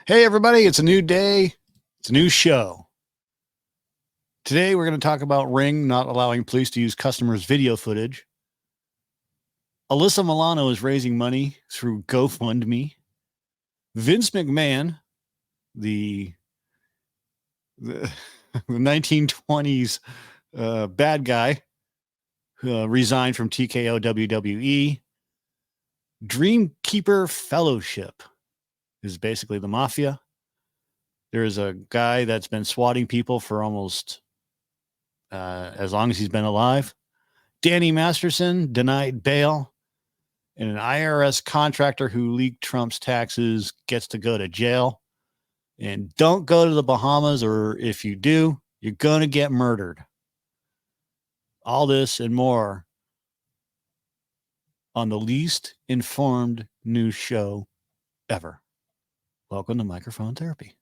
Hey, everybody, it's a new day. It's a new show. Today, we're going to talk about Ring not allowing police to use customers' video footage. Alyssa Milano is raising money through GoFundMe. Vince McMahon, the 1920s bad guy, resigned from TKO WWE. Dreamkeeper Fellowship is basically the mafia. There's a guy that's been swatting people for almost as long as he's been alive. Danny Masterson denied bail, and an IRS contractor who leaked Trump's taxes gets to go to jail. And don't go to the Bahamas, or if you do, you're going to get murdered. All this and more on the least informed news show ever. Welcome to Microphone Therapy.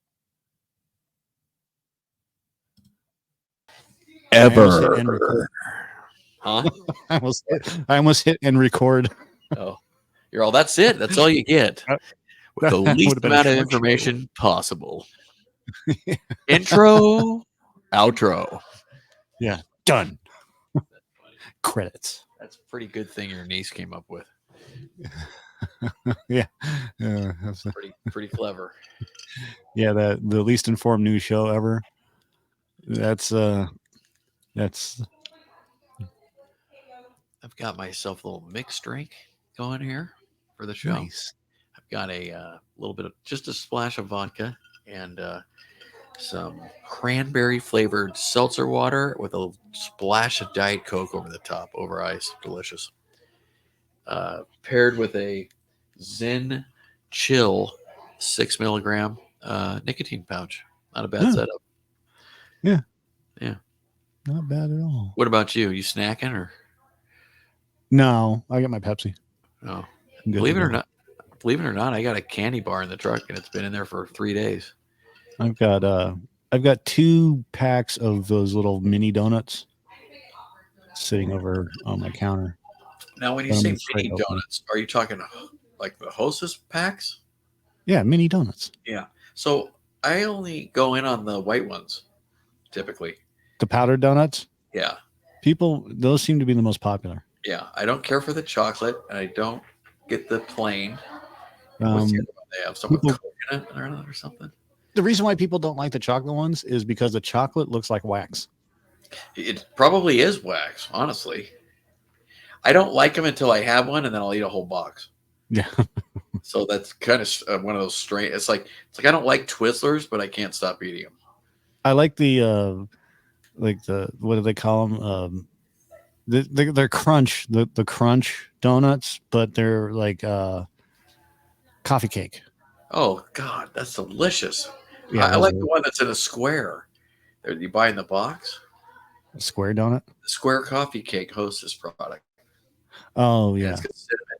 Ever. Huh? I almost hit and record. Oh, you're all, that's it. That's all you get. With the least amount of information possible. Intro, outro. Yeah, done. Credits. That's a pretty good thing your niece came up with. Yeah. That's pretty clever. Yeah, the least informed news show ever. That's I've got myself a little mixed drink going here for the show. Nice. I've got a little bit of just a splash of vodka and some cranberry flavored seltzer water with a splash of Diet Coke over the top, over ice. Delicious. Paired with a Zen Chill 6 milligram nicotine pouch. Not a bad setup. Yeah. Yeah. Not bad at all. What about you? You snacking or? No, I got my Pepsi. Oh, believe it or not, I got a candy bar in the truck and it's been in there for 3 days. I've got 2 packs of those little mini donuts sitting over on my counter. Now, when you say mini donuts, are you talking like the Hostess packs? Yeah, mini donuts. Yeah. So I only go in on the white ones, typically. The powdered donuts? Yeah. Those seem to be the most popular. Yeah. I don't care for the chocolate, and I don't get the plain. What's the other one they have? Some with coconut or something? The reason why people don't like the chocolate ones is because the chocolate looks like wax. It probably is wax, honestly. I don't like them until I have one, and then I'll eat a whole box. Yeah. So that's kind of one of those strange. It's like I don't like Twizzlers, but I can't stop eating them. I like the what do they call them? They're crunch, the crunch donuts, but they're like coffee cake. Oh God, that's delicious. Yeah, I like the one that's in a square. That you buy in the box. A square donut. The square coffee cake Hostess product. Oh yeah. It's got cinnamon.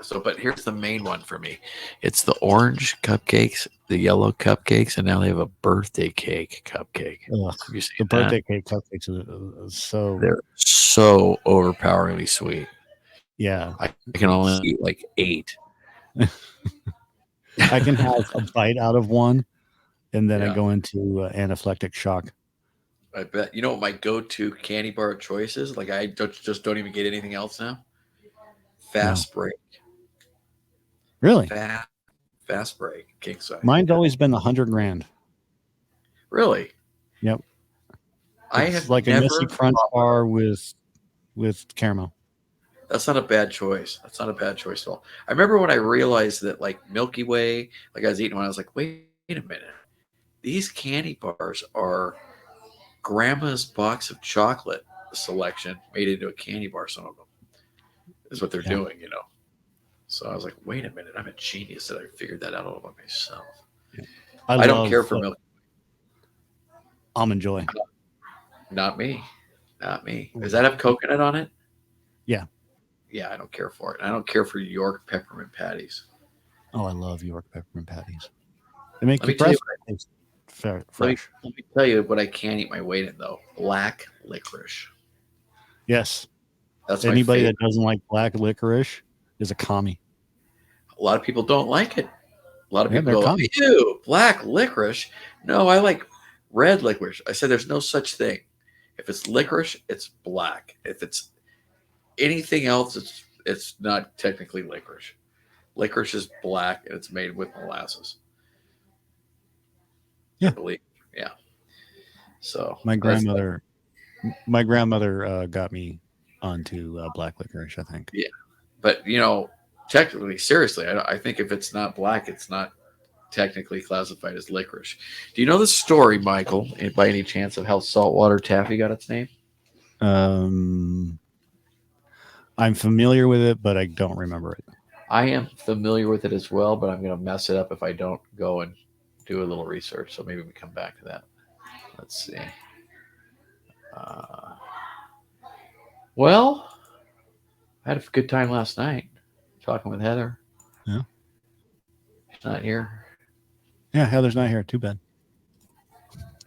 So, but here's the main one for me. It's the orange cupcakes, the yellow cupcakes, and now they have a birthday cake cupcake. Have you seen the birthday cake cupcakes are they're so overpoweringly sweet. Yeah. I can only eat like 8. I can have a bite out of one, and then I go into anaphylactic shock. I bet. You know what my go-to candy bar choice is? Like I just don't even get anything else now. Fast Break. Really? Fast Break king size. Mine's always been 100 grand. Really? Yep. I it's have like a Nestle Crunch bar with caramel. That's not a bad choice. That's not a bad choice at all. I remember when I realized that like Milky Way, like I was eating one, I was like, wait a minute. These candy bars are grandma's box of chocolate selection made into a candy bar. Some of them is what they're doing, you know. So I was like, wait a minute. I'm a genius that I figured that out all by myself. Yeah. I don't care for Milky Way. Almond Joy. Not me. Not me. Does that have coconut on it? Yeah. Yeah, I don't care for it. I don't care for York peppermint patties. Oh, I love York peppermint patties. They make your breath taste fresh. Let me tell you what I can't eat my weight in, though. Black licorice. Yes. That's anybody that doesn't like black licorice is a commie. A lot of people don't like it. A lot of Yeah, people they're go, common. ew, black licorice. No, I like red licorice. I said there's no such thing. If it's licorice, it's black. If it's anything else, it's not technically licorice. Licorice is black and it's made with molasses. I Yeah. believe. Yeah. So My that's grandmother, my grandmother got me onto black licorice, I think. yeah. But technically, seriously, I think if it's not black, it's not technically classified as licorice. Do you know the story, Michael, by any chance, of how saltwater taffy got its name? Um, I'm familiar with it, but I don't remember it. I am familiar with it as well, but I'm going to mess it up if I don't go and do a little research. So maybe we come back to that. Let's see. Uh, well, I had a good time last night talking with Heather. Yeah. She's not here. Yeah, Heather's not here. Too bad.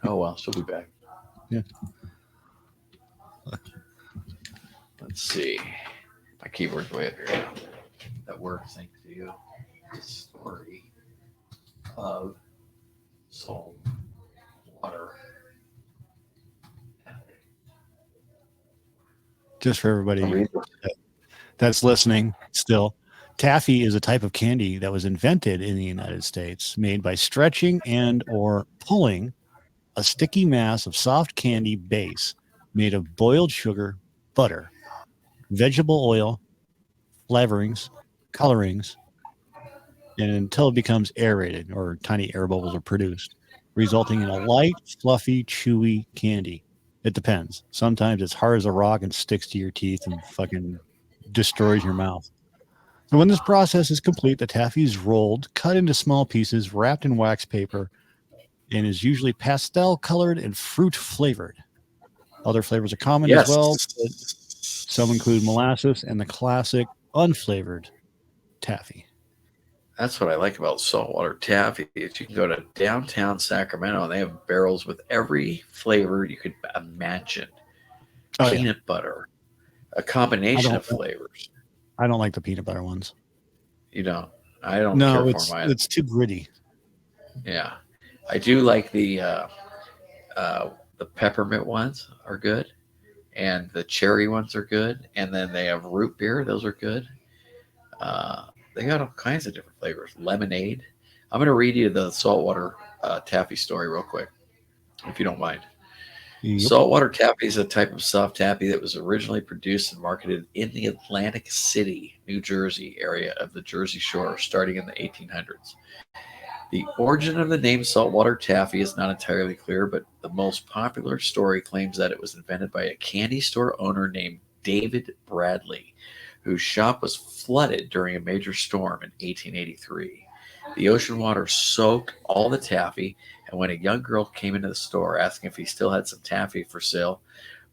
Oh, well, she'll be back. Yeah. Let's see. My keyboard's way up here. That works, thanks to you. The story of salt water. Just for everybody that's listening still, taffy is a type of candy that was invented in the United States, made by stretching and or pulling a sticky mass of soft candy base made of boiled sugar, butter, vegetable oil, flavorings, colorings, and until it becomes aerated or tiny air bubbles are produced, resulting in a light, fluffy, chewy candy. It depends. Sometimes it's hard as a rock and sticks to your teeth and fucking destroys your mouth. So when this process is complete, the taffy is rolled, cut into small pieces, wrapped in wax paper, and is usually pastel colored and fruit flavored. Other flavors are common as well. But some include molasses and the classic unflavored taffy. That's what I like about saltwater taffy. Is you can go to downtown Sacramento and they have barrels with every flavor you could imagine. Oh, yeah. Peanut butter, a combination of flavors. I don't like the peanut butter ones. You know, I don't No, care for them either. it's too gritty. Yeah, I do like the peppermint ones are good, and the cherry ones are good, and then they have root beer. Those are good. They got all kinds of different flavors. Lemonade. I'm going to read you the saltwater taffy story real quick, if you don't mind. Yep. Saltwater taffy is a type of soft taffy that was originally produced and marketed in the Atlantic City, New Jersey area of the Jersey Shore starting in the 1800s. The origin of the name saltwater taffy is not entirely clear, but the most popular story claims that it was invented by a candy store owner named David Bradley, whose shop was flooded during a major storm in 1883. The ocean water soaked all the taffy, and when a young girl came into the store asking if he still had some taffy for sale,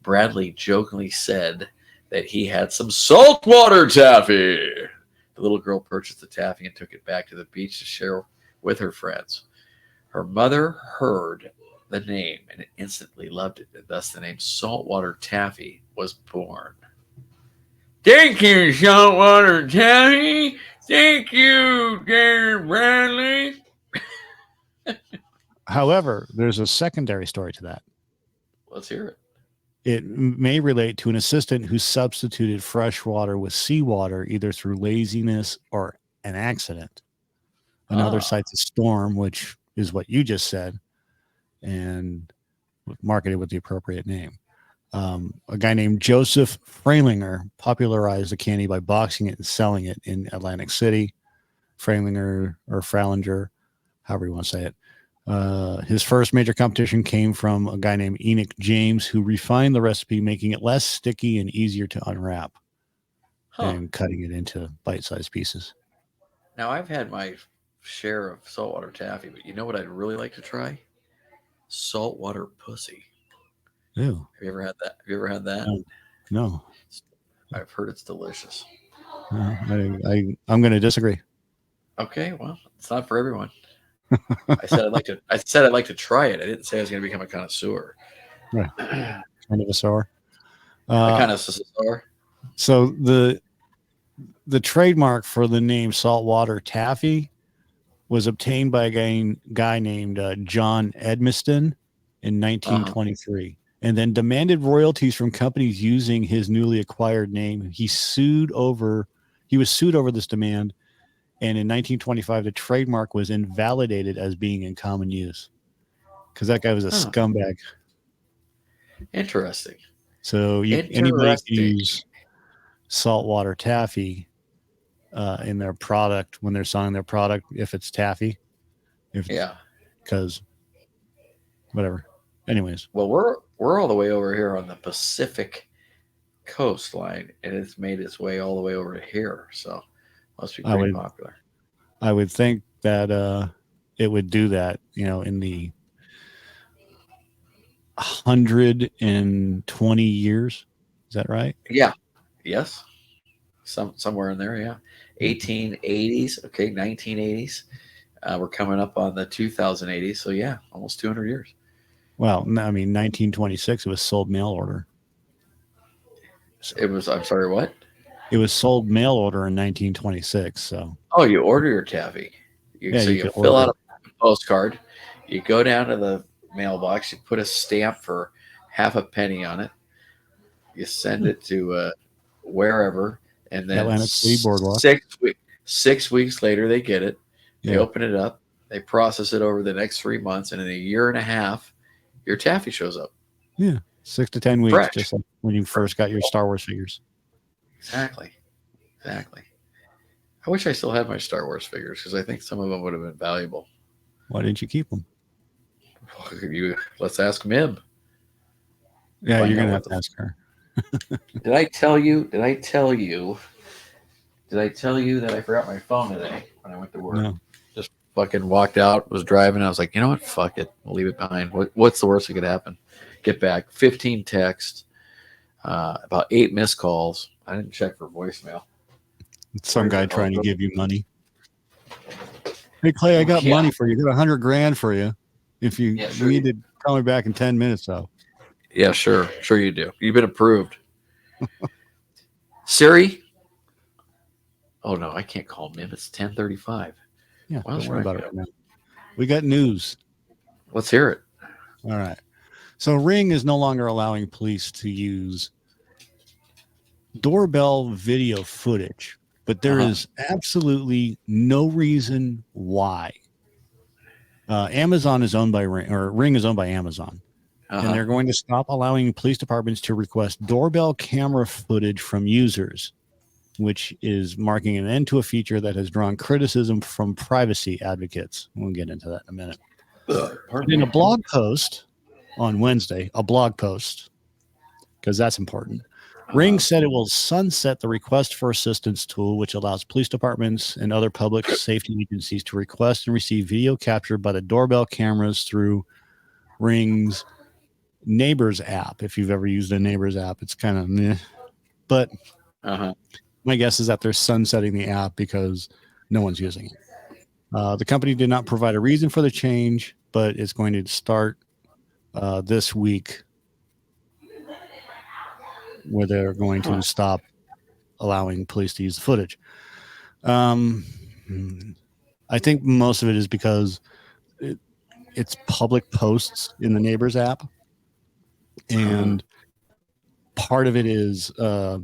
Bradley jokingly said that he had some saltwater taffy. The little girl purchased the taffy and took it back to the beach to share with her friends. Her mother heard the name and instantly loved it, and thus the name saltwater taffy was born. Thank you, saltwater taffy. Thank you, David Bradley. However, there's a secondary story to that. Let's hear it. It may relate to an assistant who substituted fresh water with seawater either through laziness or an accident. Another cites a storm, which is what you just said, and marketed with the appropriate name. A guy named Joseph Freilinger popularized the candy by boxing it and selling it in Atlantic City. Freilinger or Fralinger, however you want to say it. His first major competition came from a guy named Enoch James, who refined the recipe, making it less sticky and easier to unwrap and cutting it into bite-sized pieces. Now, I've had my share of saltwater taffy, but you know what I'd really like to try? Saltwater pussy. Ew. Have you ever had that? Have you ever had that? No. I've heard it's delicious. I'm going to disagree. Okay, well, it's not for everyone. I said I'd like to try it. I didn't say I was going to become a connoisseur. Right. Kind of a sour. A connoisseur. So the trademark for the name saltwater taffy was obtained by a guy named John Edmiston in 1923, and then demanded royalties from companies using his newly acquired name. He was sued over this demand, and in 1925, the trademark was invalidated as being in common use because that guy was a scumbag. Interesting. So anybody can use saltwater taffy in their product when they're selling their product if it's taffy. Because whatever. Anyways. Well, we're all the way over here on the Pacific coastline, and it's made its way all the way over to here. So must be pretty popular. I would think that it would do that, in the 120 years. Is that right? Yeah. Yes. Somewhere in there, yeah. 1880s, okay, 1980s. We're coming up on the 2080s, so yeah, almost 200 years. Well, I mean, 1926, it was sold mail order. So, I'm sorry, what? It was sold mail order in 1926, so. Oh, you order your taffy. You fill out a postcard, you go down to the mailbox, you put a stamp for half a penny on it, you send it to wherever, and then 6 weeks later they get it, they open it up, they process it over the next 3 months, and in a year and a half your taffy shows up. Yeah, 6 to 10 weeks. Fresh. Just like when you first got your Star Wars figures. Exactly. I wish I still had my Star Wars figures because I think some of them would have been valuable. Why didn't you keep them? Let's ask Mim. Yeah, you're gonna have to ask her. Did I tell you that I forgot my phone today when I went to work? No. Just fucking walked out, was driving. I was like, you know what? Fuck it. We'll leave it behind. What's the worst that could happen? Get back. 15 texts, about 8 missed calls. I didn't check for voicemail. It's some guy trying to give you money. Hey, Clay, I got money for you. I got $100,000 for you. If you need to call me back in 10 minutes, though. Yeah, sure. Sure you do. You've been approved. Siri? Oh, no, I can't call Mim. It's 10:35. Yeah, don't worry about it right now. We got news. Let's hear it. All right. So Ring is no longer allowing police to use doorbell video footage, but there is absolutely no reason why. Amazon is owned by Ring, or Ring is owned by Amazon. And they're going to stop allowing police departments to request doorbell camera footage from users, which is marking an end to a feature that has drawn criticism from privacy advocates. We'll get into that in a minute. In a blog post on Wednesday, because that's important, Ring said it will sunset the request for assistance tool, which allows police departments and other public safety agencies to request and receive video captured by the doorbell cameras through Ring's Neighbors app. If you've ever used a Neighbors app, it's kind of meh. But my guess is that they're sunsetting the app because no one's using it. The company did not provide a reason for the change, but it's going to start this week, where they're going to stop allowing police to use the footage. I think most of it is because it's public posts in the Neighbors app. And part of it is I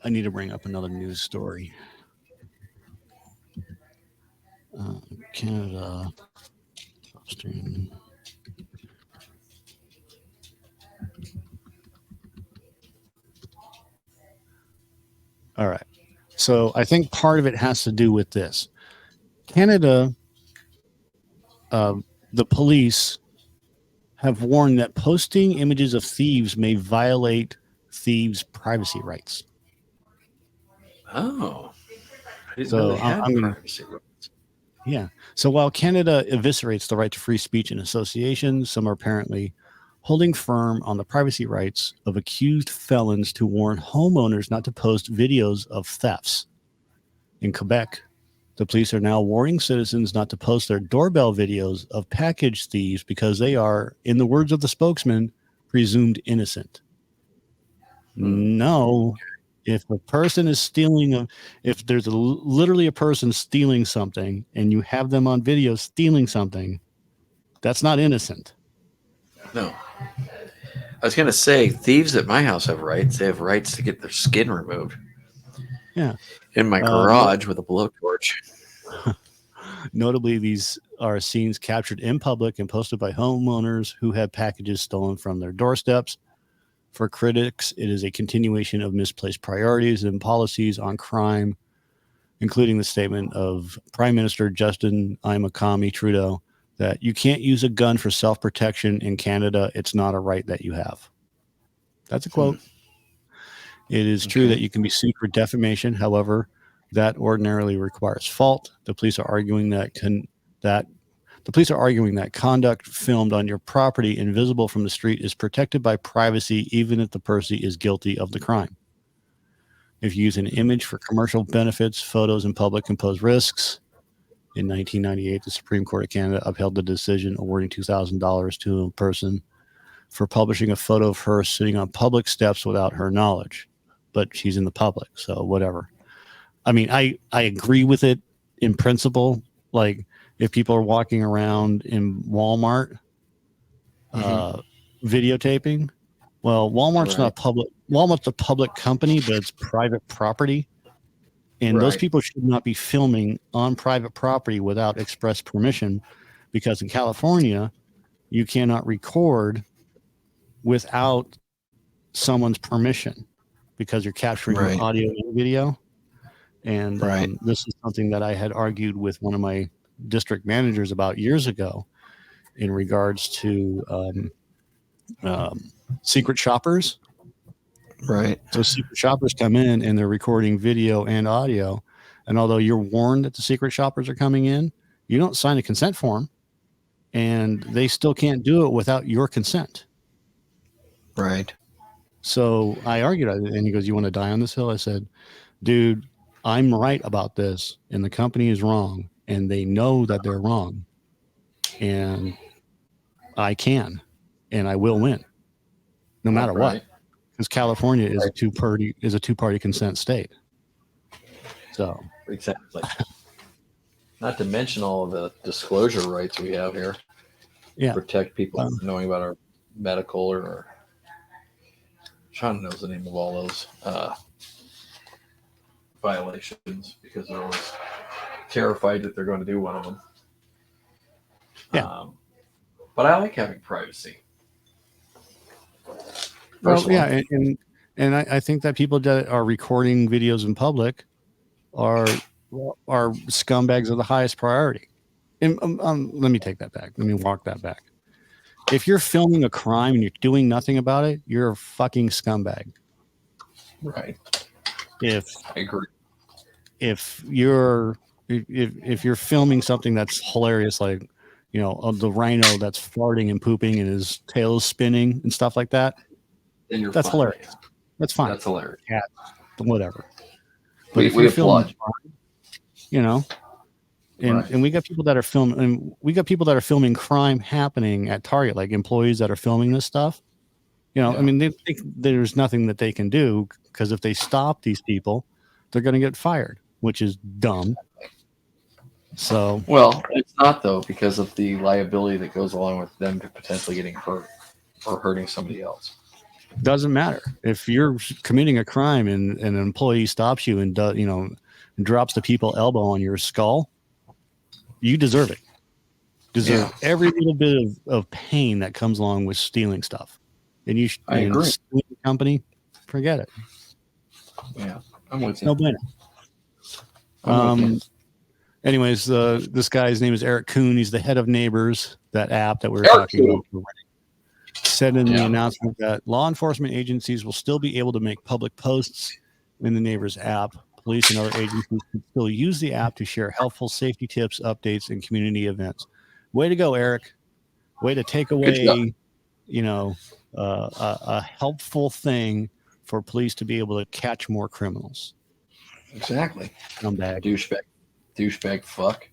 need to bring up another news story. Canada. Stream. All right. So I think part of it has to do with this. Canada, the police have warned that posting images of thieves may violate thieves' privacy rights. Oh. I didn't know they had privacy rights. Yeah. So while Canada eviscerates the right to free speech and association, some are apparently holding firm on the privacy rights of accused felons to warn homeowners not to post videos of thefts. In Quebec, the police are now warning citizens not to post their doorbell videos of package thieves because they are, in the words of the spokesman, presumed innocent. No, If a person is stealing, if there's literally a person stealing something and you have them on video stealing something, that's not innocent. No. I was going to say, thieves at my house have rights. They have rights to get their skin removed. Yeah. In my garage with a blowtorch. Notably, these are scenes captured in public and posted by homeowners who had packages stolen from their doorsteps. For critics, it is a continuation of misplaced priorities and policies on crime, including the statement of Prime Minister Justin Imakami Trudeau that you can't use a gun for self-protection in Canada. It's not a right that you have. That's a quote. It is true that you can be sued for defamation. However, that ordinarily requires fault. The police are arguing that conduct filmed on your property and visible from the street is protected by privacy, even if the person is guilty of the crime. If you use an image for commercial benefits, photos in public can pose risks. In 1998, the Supreme Court of Canada upheld the decision awarding $2,000 to a person for publishing a photo of her sitting on public steps without her knowledge. But she's in the public, so whatever. I mean, I agree with it in principle. Like, if people are walking around in Walmart videotaping, well, Walmart's not public. Walmart's a public company, but it's private property. And those people should not be filming on private property without express permission, because in California, you cannot record without someone's permission because you're capturing audio and video. And this is something that I had argued with one of my district managers about years ago in regards to secret shoppers. Right. So secret shoppers come in and they're recording video and audio. And although you're warned that the secret shoppers are coming in, you don't sign a consent form, and they still can't do it without your consent. Right. So I argued, and he goes, "You want to die on this hill?" I said, "Dude, I'm right about this, and the company is wrong, and they know that they're wrong, and I can, and I will win, no matter what, because California is a two-party consent state." So exactly. Not to mention all of the disclosure rights we have here. Yeah. Protect people from knowing about our medical or Sean knows the name of all those violations, because they're always terrified that they're going to do one of them. Yeah. But I like having privacy. Well, yeah, and I think that people that are recording videos in public are scumbags of the highest priority. And let me take that back. Let me walk that back. If you're filming a crime and you're doing nothing about it, you're a fucking scumbag. Right. I agree. If you're filming something that's hilarious, like, you know, the rhino that's farting and pooping and his tail is spinning and stuff like that, that's hilarious. That's fine. That's hilarious. Yeah, whatever. But we applaud. You know, and we got people that are filming crime happening at Target, like employees that are filming this stuff. You know, I mean, they think there's nothing that they can do, because if they stop these people, they're going to get fired, which is dumb. So, well, it's not, though, because of the liability that goes along with them potentially getting hurt or hurting somebody else. Doesn't matter if you're committing a crime and an employee stops you and drops the people elbow on your skull. You deserve it. Deserve every little bit of pain that comes along with stealing stuff. And you, I agree. Stealing the company, forget it. Yeah, I'm with you. No bueno. Anyways, this guy's name is Eric Kuhn. He's the head of Neighbors, that app that we were talking about. Said in the announcement that law enforcement agencies will still be able to make public posts in the Neighbors app. Police and other agencies can still use the app to share helpful safety tips, updates, and community events. Way to go, Eric. Way to take away, a helpful thing for police to be able to catch more criminals. Exactly. Scumbag. Douchebag fuck.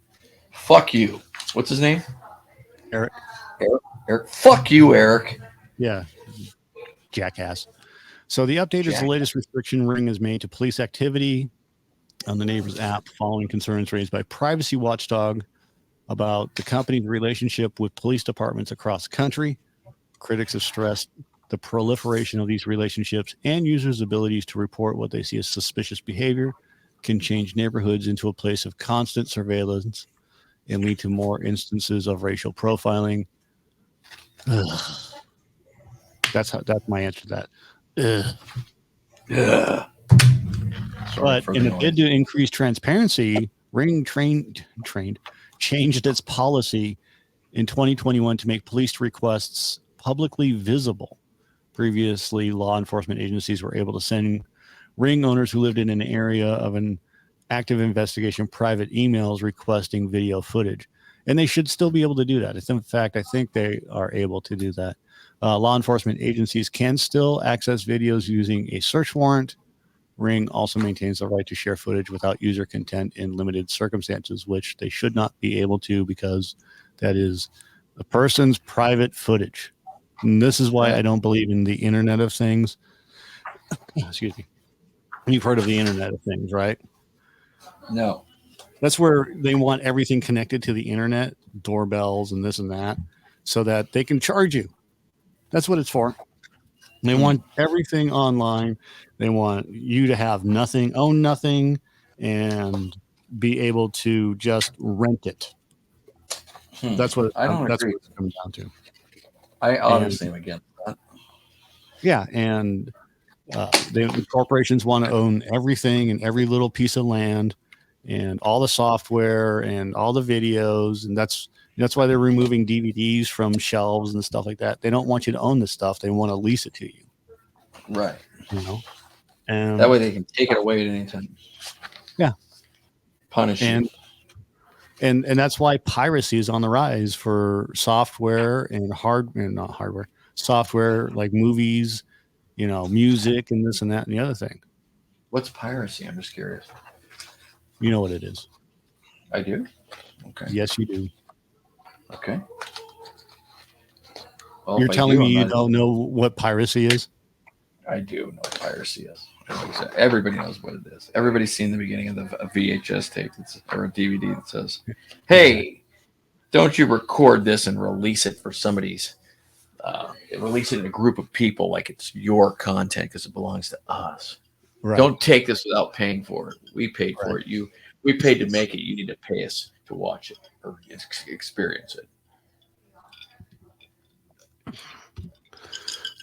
Fuck you. What's his name? Eric. Fuck you, Eric. Yeah. Jackass. So the update is the latest restriction Ring has made to police activity on the Neighbors app following concerns raised by Privacy Watchdog about the company's relationship with police departments across the country. Critics have stressed the proliferation of these relationships and users' abilities to report what they see as suspicious behavior can change neighborhoods into a place of constant surveillance and lead to more instances of racial profiling. Ugh. That's my answer to that. Ugh. Yeah. But in a bid to increase transparency, Ring changed its policy in 2021 to make police requests publicly visible. Previously, law enforcement agencies were able to send Ring owners who lived in an area of an active investigation private emails requesting video footage. And they should still be able to do that. In fact, I think they are able to do that. Law enforcement agencies can still access videos using a search warrant. Ring also maintains the right to share footage without user consent in limited circumstances, which they should not be able to because that is a person's private footage. And this is why I don't believe in the Internet of Things. Excuse me. You've heard of the Internet of Things, right? No. That's where they want everything connected to the internet, doorbells and this and that, so that they can charge you. That's what it's for. They want everything online. They want you to have nothing, own nothing, and be able to just rent it. That's what that's what it's coming down to. I honestly am against that. Yeah, and the corporations want to own everything and every little piece of land and all the software and all the videos, and that's why they're removing DVDs from shelves and stuff like that. They don't want you to own the stuff; they want to lease it to you. Right. You know, and that way they can take it away at any time. Yeah, punish you. And that's why piracy is on the rise for software and not hardware, software like movies, music and this and that and the other thing. What's piracy? I'm just curious. You know what it is. I do? Okay. Yes, you do. Okay. Well, you're telling me you don't know what piracy is? I do know what piracy is. Everybody knows what it is. Everybody's seen the beginning of a VHS tape or a DVD that says, hey, don't you record this and release it for somebody's, release it in a group of people like it's your content because it belongs to us. Right. Don't take this without paying for it. We paid for it. We paid to make it. You need to pay us to watch it or experience it.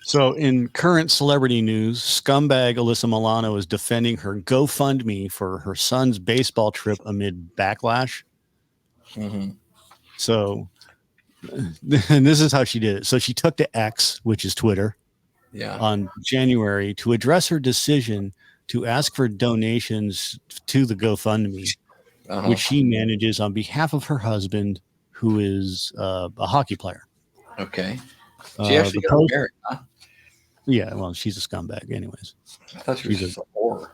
So in current celebrity news, scumbag Alyssa Milano is defending her GoFundMe for her son's baseball trip amid backlash. Mm-hmm. So, and this is how she did it. So she took to X, which is Twitter, on January to address her decision to ask for donations to the GoFundMe, which she manages on behalf of her husband, who is a hockey player. Okay. She actually got married, huh? Yeah, well, she's a scumbag anyways. I thought she was just a whore.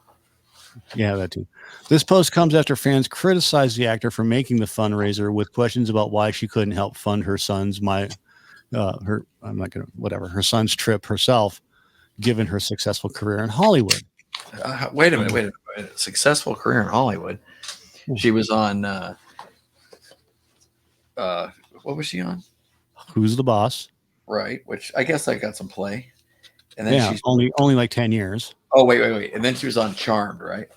Yeah, that too. This post comes after fans criticized the actor for making the fundraiser with questions about why she couldn't help fund her son's her son's trip herself, given her successful career in Hollywood. Wait a minute. Successful career in Hollywood. She was on what was she on? Who's the Boss? Right, which I guess I got some play. And then she's only like 10 years. Oh, wait. And then she was on Charmed, right?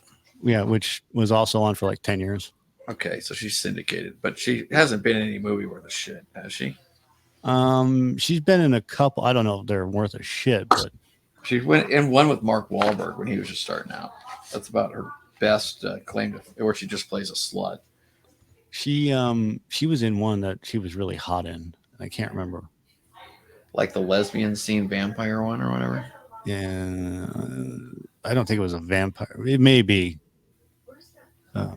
Yeah, which was also on for like 10 years. Okay, so she's syndicated, but she hasn't been in any movie worth a shit, has she? She's been in a couple. I don't know if they're worth a shit, but she went in one with Mark Wahlberg when he was just starting out. That's about her best claim to, where she just plays a slut. She was in one that she was really hot in. I can't remember. Like the lesbian scene vampire one or whatever? Yeah. I don't think it was a vampire. It may be. I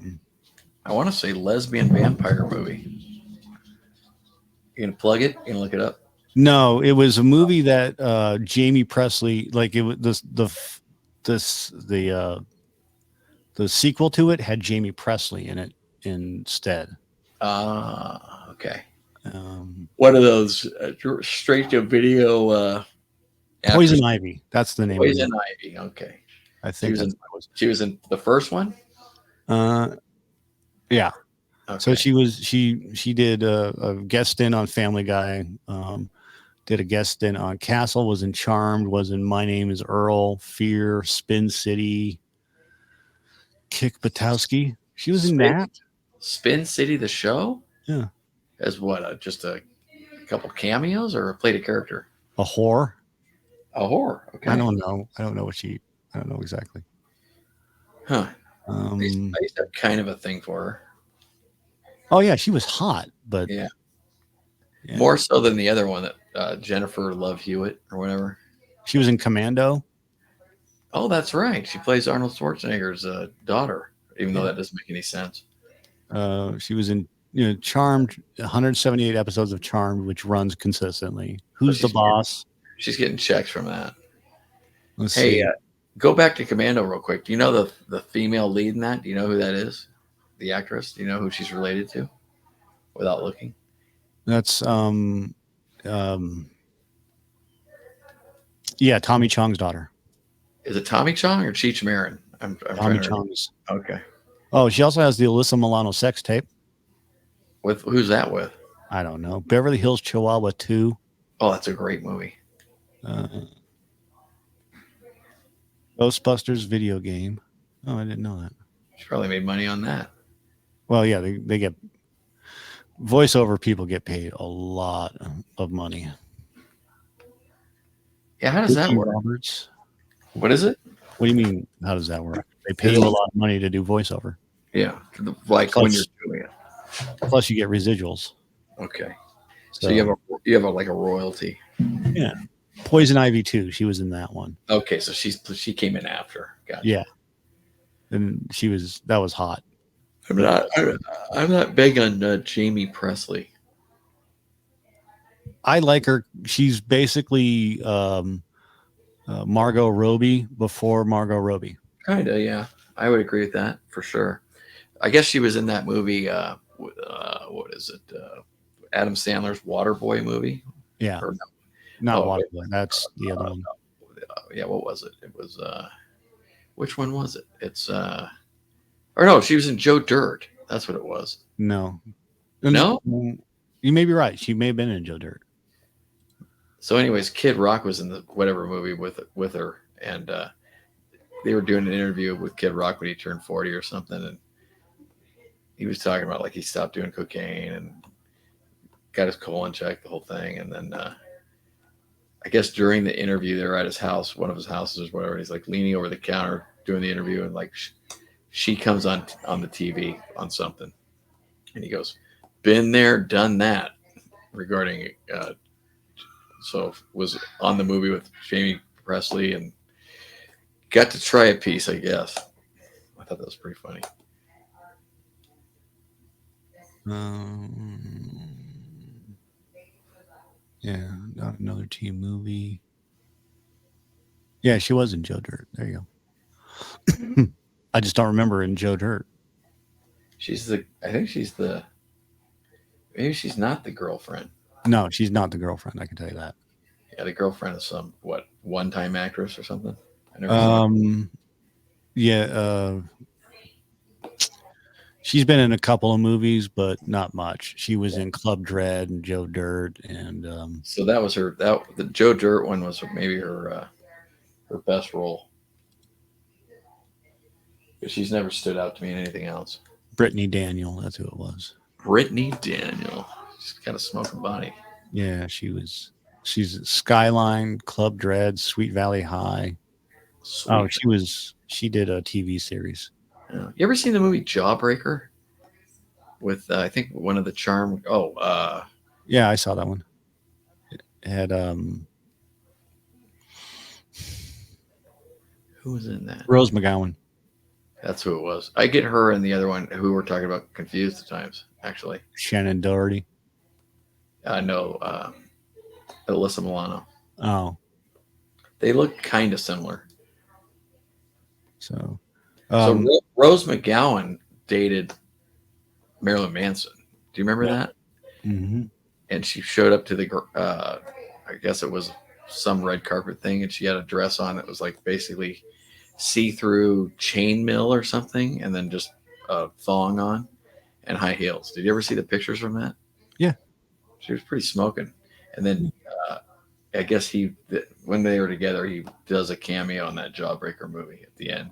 want to say lesbian vampire movie. You gonna plug it? You gonna look it up? No, it was a movie that Jamie Presley, like it was the sequel to it had Jamie Presley in it instead. Okay. One of those straight to video After Poison Ivy. That's the name of Poison it. Ivy. Okay. I She think was that's in. what it was. She was in the first one. Yeah. So Okay. she did a guest stint on Family Guy. Did a guest stint on Castle. Was in Charmed. Was in My Name Is Earl. Fear. Spin City. Kick Butowski. She was in Spin, that. Spin City, the show, Yeah. as what? Just a couple cameos, or played a character? A whore. A horror. Okay. I don't know. I don't know what she. I don't know exactly. Huh. Um. I used to have kind of a thing for her. Oh yeah, she was hot, but Yeah. yeah. More so than the other one, that Jennifer Love Hewitt or whatever. She was in Commando. Oh, that's right. She plays Arnold Schwarzenegger's daughter, even though Yeah. that doesn't make any sense. She was in Charmed. 178 episodes of Charmed, which runs consistently. So Who's the boss? she's getting checks from that. Let's Hey, see. go back to Commando real quick. Do you know the female lead in that? Do you know who that is? The actress? Do you know who she's related to? Without looking. That's yeah, Tommy Chong's daughter. Is it Tommy Chong or Cheech Marin? I'm Tommy trying to. Chong's. Okay. Oh, she also has the Alyssa Milano sex tape. With who's that with? I don't know. Beverly Hills Chihuahua 2. Oh, that's a great movie. Ghostbusters video game. Oh, I didn't know that. She probably made money on that. Well, yeah, they get voiceover people get paid a lot of money. Yeah, how does that Ricky work? Roberts. What is it? What do you mean? How does that work? They pay you a lot of money to do voiceover. Yeah, like when you're doing it. Plus, you get residuals. Okay, so you have like a royalty. Yeah. Poison Ivy too. She was in that one. Okay, so she came in after. Gotcha. Yeah, and that was hot. I'm not big on Jamie Presley. I like her. She's basically Margot Robbie before Margot Robbie. Kinda, yeah. I would agree with that for sure. I guess she was in that movie. What is it? Adam Sandler's Waterboy movie. Yeah, Or not Waterboy. That's the other one. Yeah, what was it? It was which one was it? It's or no, she was in Joe Dirt. That's what it was. No, No? You may be right. She may have been in Joe Dirt. So, anyways, Kid Rock was in the whatever movie with her, and they were doing an interview with Kid Rock when he turned 40 or something, and he was talking about like he stopped doing cocaine and got his colon checked, the whole thing, and then I guess during the interview they were at his house, one of his houses or whatever, and he's like leaning over the counter doing the interview, and like she comes on the TV on something, and he goes, "Been there, done that," regarding so was on the movie with Jamie Presley and got to try a piece, I guess. I thought that was pretty funny. Yeah, not another teen movie. Yeah, she was in Joe Dirt. There you go. I just don't remember in Joe Dirt. I think maybe she's not the girlfriend. No, she's not the girlfriend. I can tell you that. Yeah, the girlfriend is some one-time actress or something. I never seen yeah, she's been in a couple of movies, but not much. She was in Club Dread and Joe Dirt, and so that was her. The Joe Dirt one was maybe her best role. But she's never stood out to me in anything else. Brittany Daniel, that's who it was. Brittany Daniel. She's got a smoking body. Yeah, she's Skyline, Club Dread, Sweet Valley High. Sweet. Oh, she did a TV series. Yeah. You ever seen the movie Jawbreaker? With I think one of the charm. Yeah, I saw that one. It had who was in that? Rose McGowan. That's who it was. I get her and the other one who we're talking about confused at times, actually. Shannon Doherty. No, Alyssa Milano. Oh. They look kind of similar. So Rose McGowan dated Marilyn Manson. Do you remember that? Mm-hmm. And she showed up to the, I guess it was some red carpet thing, and she had a dress on that was like basically see-through chainmail or something, and then just a thong on and high heels. Did you ever see the pictures from that? Yeah. She was pretty smoking. And then I guess when they were together, he does a cameo in that Jawbreaker movie at the end.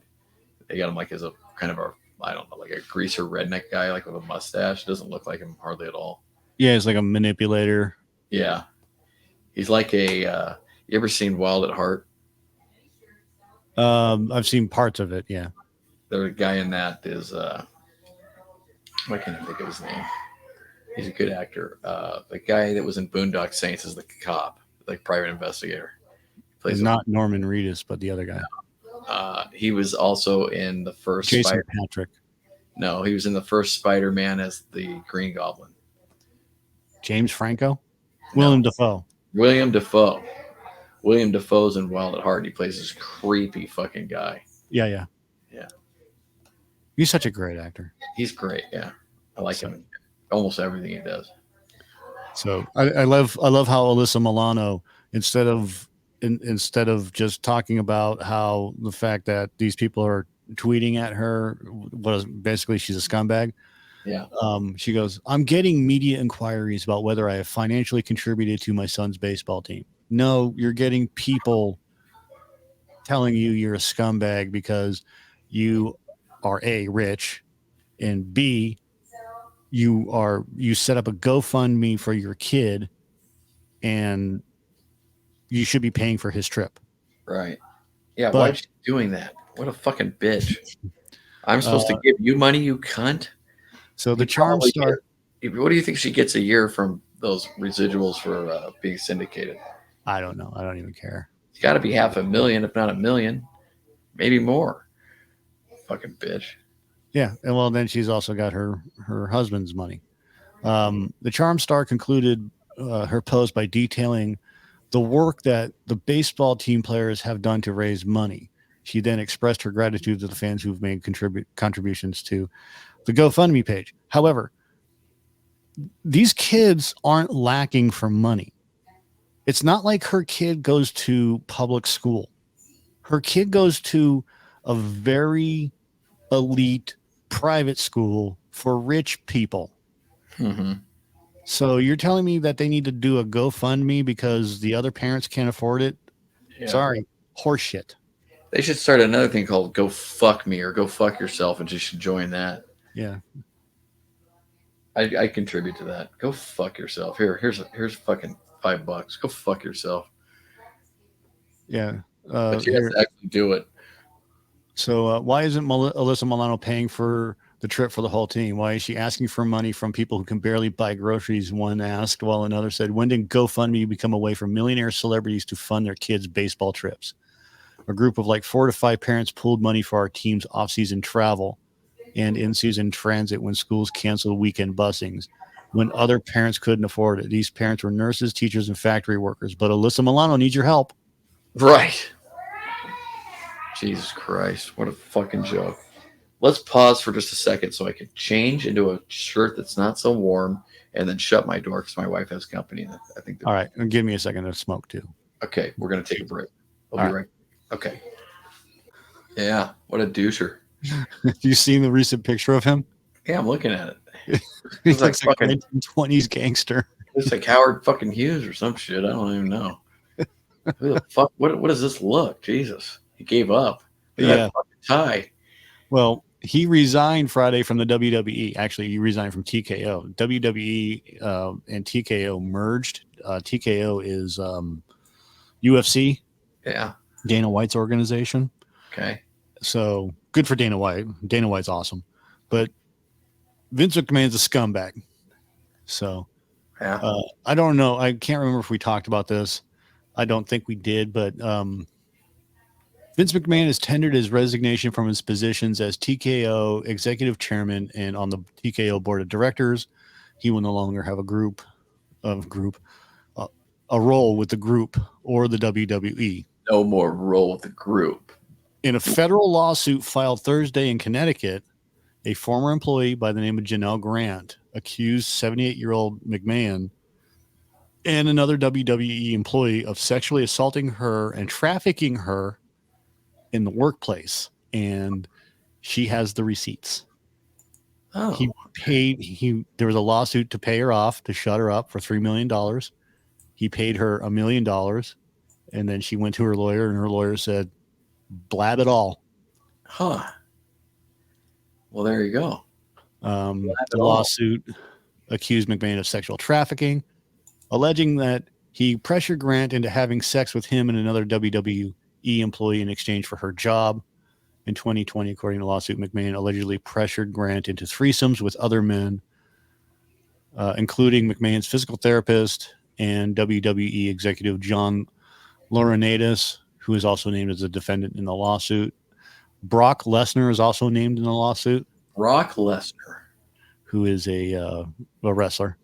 They got him like as a kind of a, I don't know, like a greaser redneck guy, like with a mustache. Doesn't look like him hardly at all. Yeah, he's like a manipulator. Yeah, he's like a. You ever seen Wild at Heart? I've seen parts of it. Yeah. The guy in that is. Why can't I think of his name? He's a good actor. The guy that was in Boondock Saints is the cop, like private investigator. Plays not Norman Reedus, but the other guy. He was also in the first Jason Patrick. No, he was in the first Spider-Man as the Green Goblin. James Franco? William Dafoe. William Dafoe. William Dafoe's in Wild at Heart. He plays this creepy fucking guy. Yeah. Yeah. He's such a great actor. He's great. Yeah. I like him. Almost everything he does. So I love how Alyssa Milano, instead of just talking about how the fact that these people are tweeting at her, was basically she's a scumbag. Yeah. She goes, I'm getting media inquiries about whether I have financially contributed to my son's baseball team. No, you're getting people telling you you're a scumbag because you are A, rich, and B, you set up a GoFundMe for your kid and you should be paying for his trip. Right. Yeah. Why is she doing that? What a fucking bitch. I'm supposed to give you money, you cunt. So the Charm Star. What do you think she gets a year from those residuals for being syndicated? I don't know. I don't even care. It's got to be $500,000, if not $1 million, maybe more. Fucking bitch. Yeah, and well, then she's also got her husband's money. The Charm Star concluded her post by detailing the work that the baseball team players have done to raise money. She then expressed her gratitude to the fans who've made contributions to the GoFundMe page. However, these kids aren't lacking for money. It's not like her kid goes to public school. Her kid goes to a very elite private school for rich people. Mm-hmm. So you're telling me that they need to do a GoFundMe because the other parents can't afford it? Yeah. Sorry, horseshit. They should start another thing called Go Fuck Me or Go Fuck Yourself, and you should join that. Yeah. I contribute to that. Go fuck yourself. Here's fucking $5. Go fuck yourself. Yeah. But you have to actually do it. So why isn't Alyssa Milano paying for the trip for the whole team? Why is she asking for money from people who can barely buy groceries? One asked, while another said, when did GoFundMe become a way for millionaire celebrities to fund their kids' baseball trips? A group of like 4 to 5 parents pooled money for our team's off-season travel and in-season transit when schools canceled weekend busings. When other parents couldn't afford it. These parents were nurses, teachers, and factory workers. But Alyssa Milano needs your help. Right. Jesus Christ. What a fucking joke. Let's pause for just a second so I can change into a shirt that's not so warm and then shut my door because my wife has company. I think. All right. And give me a second to smoke too. Okay. We're going to take a break. I'll be right. Okay. Yeah. What a doucher. You seen the recent picture of him? Yeah, I'm looking at it. He's like fucking 1920s gangster. It's like Howard fucking Hughes or some shit. I don't even know. Who the fuck? What does this look? Jesus. He gave up. Look at that fucking tie. Well, he resigned Friday from the WWE. Actually, he resigned from TKO. WWE and TKO merged. TKO is UFC. Yeah. Dana White's organization. Okay. So good for Dana White. Dana White's awesome. But Vince McMahon's a scumbag. So yeah. I don't know. I can't remember if we talked about this. I don't think we did, but Vince McMahon has tendered his resignation from his positions as TKO executive chairman and on the TKO board of directors. He will no longer have a role with the group or the WWE. No more role with the group. In a federal lawsuit filed Thursday in Connecticut, a former employee by the name of Janelle Grant accused 78-year-old McMahon and another WWE employee of sexually assaulting her and trafficking her in the workplace. And she has the receipts. Oh, He paid, there was a lawsuit to pay her off, to shut her up for $3 million. He paid her $1 million. And then she went to her lawyer, and her lawyer said, blab it all. huh. Well, there you go. The lawsuit accused McMahon of sexual trafficking, alleging that he pressured Grant into having sex with him and another WWE employee in exchange for her job. In 2020, according to the lawsuit, McMahon allegedly pressured Grant into threesomes with other men, including McMahon's physical therapist and WWE executive John Laurinaitis, who is also named as a defendant in the lawsuit. Brock Lesnar is also named in the lawsuit. Brock Lesnar, who is a wrestler.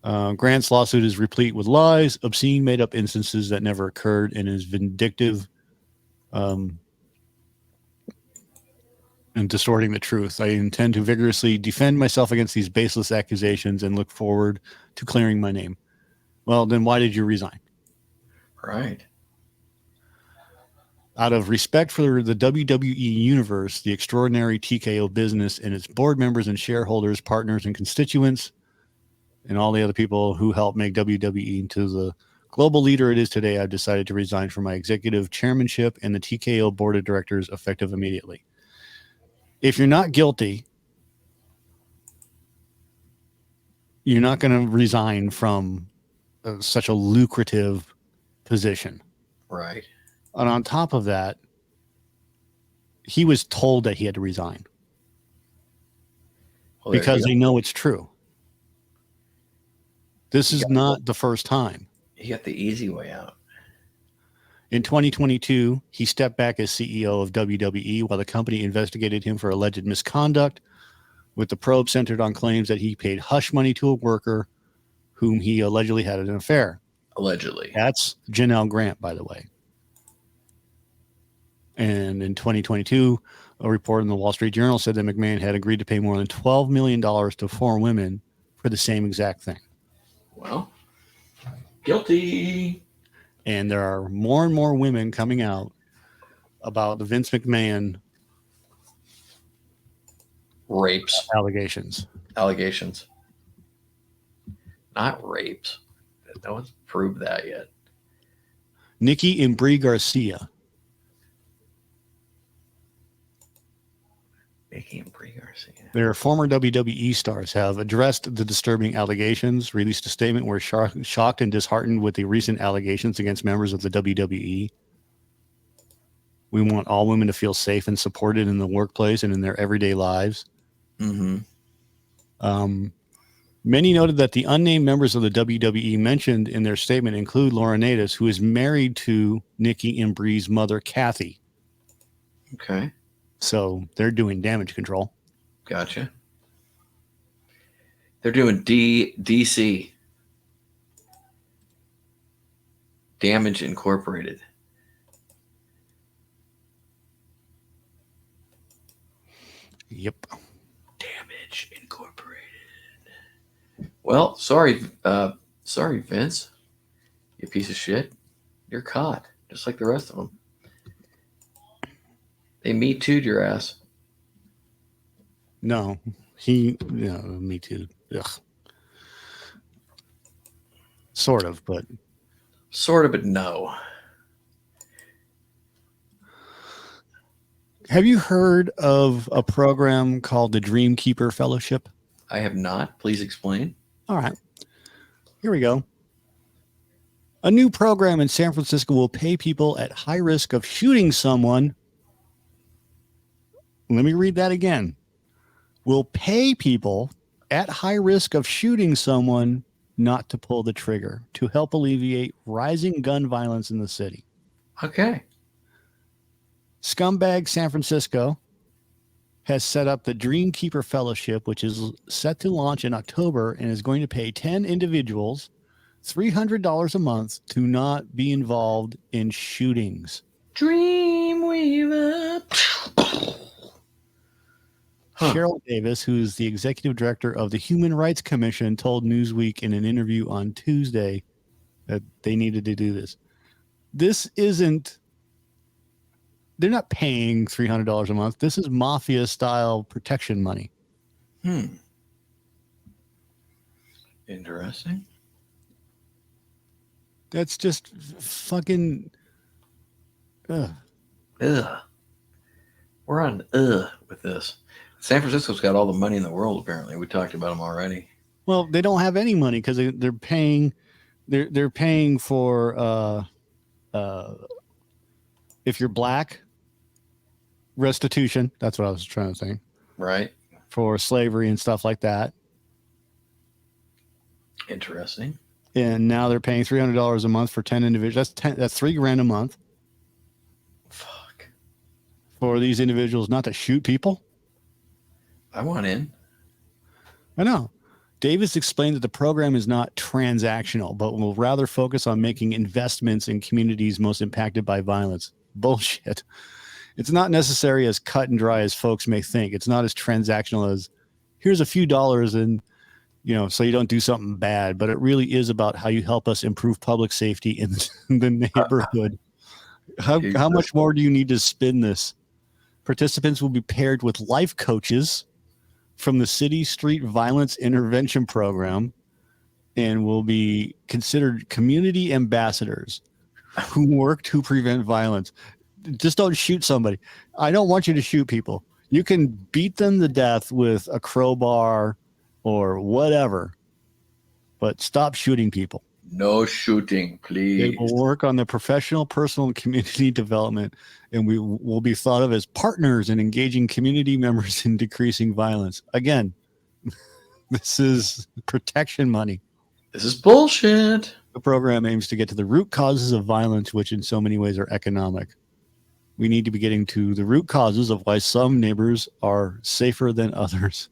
Grant's lawsuit is replete with lies, obscene, made-up instances that never occurred, and is vindictive and distorting the truth. I intend to vigorously defend myself against these baseless accusations and look forward to clearing my name. Well, then why did you resign? right? Out of respect for the WWE universe, the extraordinary TKO business, and its board members and shareholders, partners and constituents, and all the other people who helped make WWE into the global leader it is today, I've decided to resign from my executive chairmanship and the TKO board of directors effective immediately. If you're not guilty, you're not going to resign from such a lucrative position. Right. And on top of that, he was told that he had to resign because they know it's true. This is not the first time. He got the easy way out. In 2022, he stepped back as CEO of WWE while the company investigated him for alleged misconduct, with the probe centered on claims that he paid hush money to a worker whom he allegedly had an affair. Allegedly. That's Janelle Grant, by the way. And in 2022, a report in the Wall Street Journal said that McMahon had agreed to pay more than $12 million to 4 women for the same exact thing. Well, guilty. And there are more and more women coming out about the Vince McMahon rapes. Allegations. Not rapes. No one's proved that yet. Nikki and Brie Garcia. Their former WWE stars have addressed the disturbing allegations, released a statement where shocked and disheartened with the recent allegations against members of the WWE. We want all women to feel safe and supported in the workplace and in their everyday lives. Mm-hmm. Many noted that the unnamed members of the WWE mentioned in their statement include Laurinaitis, who is married to Nikki and Brie's mother, Kathy. Okay. So they're doing damage control. Gotcha. They're doing DC. Damage Incorporated. Yep. Damage Incorporated. Well, sorry, Vince. You piece of shit. You're caught, just like the rest of them. They Me Too'd your ass. No, Me Too. Ugh. Sort of, but no. Have you heard of a program called the Dreamkeeper Fellowship? I have not. Please explain. All right. Here we go. A new program in San Francisco will pay people at high risk of shooting someone. Let me read that again. Will pay people at high risk of shooting someone not to pull the trigger to help alleviate rising gun violence in the city. Okay. Scumbag San Francisco has set up the Dreamkeeper Fellowship, which is set to launch in October and is going to pay 10 individuals $300 a month to not be involved in shootings. Dreamweaver. Cheryl Davis, who is the executive director of the Human Rights Commission, told Newsweek in an interview on Tuesday that they needed to do this. This isn't, they're not paying $300 a month. This is mafia style protection money. Interesting. That's just fucking. Ugh. We're on with this. San Francisco's got all the money in the world. Apparently, we talked about them already. Well, they don't have any money because they're paying. They're paying for if you're black, restitution. That's what I was trying to say. Right. For slavery and stuff like that. Interesting. And now they're paying $300 a month for 10 individuals. That's $3,000 a month. Fuck. For these individuals not to shoot people. I want in. I know. Davis explained that the program is not transactional, but will rather focus on making investments in communities most impacted by violence. Bullshit. It's not necessary as cut and dry as folks may think. It's not as transactional as here's a few dollars and, so you don't do something bad, but it really is about how you help us improve public safety in the neighborhood. How much more do you need to spin this? Participants will be paired with life coaches from the City Street Violence Intervention Program and will be considered community ambassadors who work to prevent violence. Just don't shoot somebody. I don't want you to shoot people. You can beat them to death with a crowbar or whatever, but stop shooting people. No shooting, please. They will work on the professional, personal, and community development, and we will be thought of as partners in engaging community members in decreasing violence. Again, this is protection money. This is bullshit. The program aims to get to the root causes of violence, which in so many ways are economic. We need to be getting to the root causes of why some neighbors are safer than others.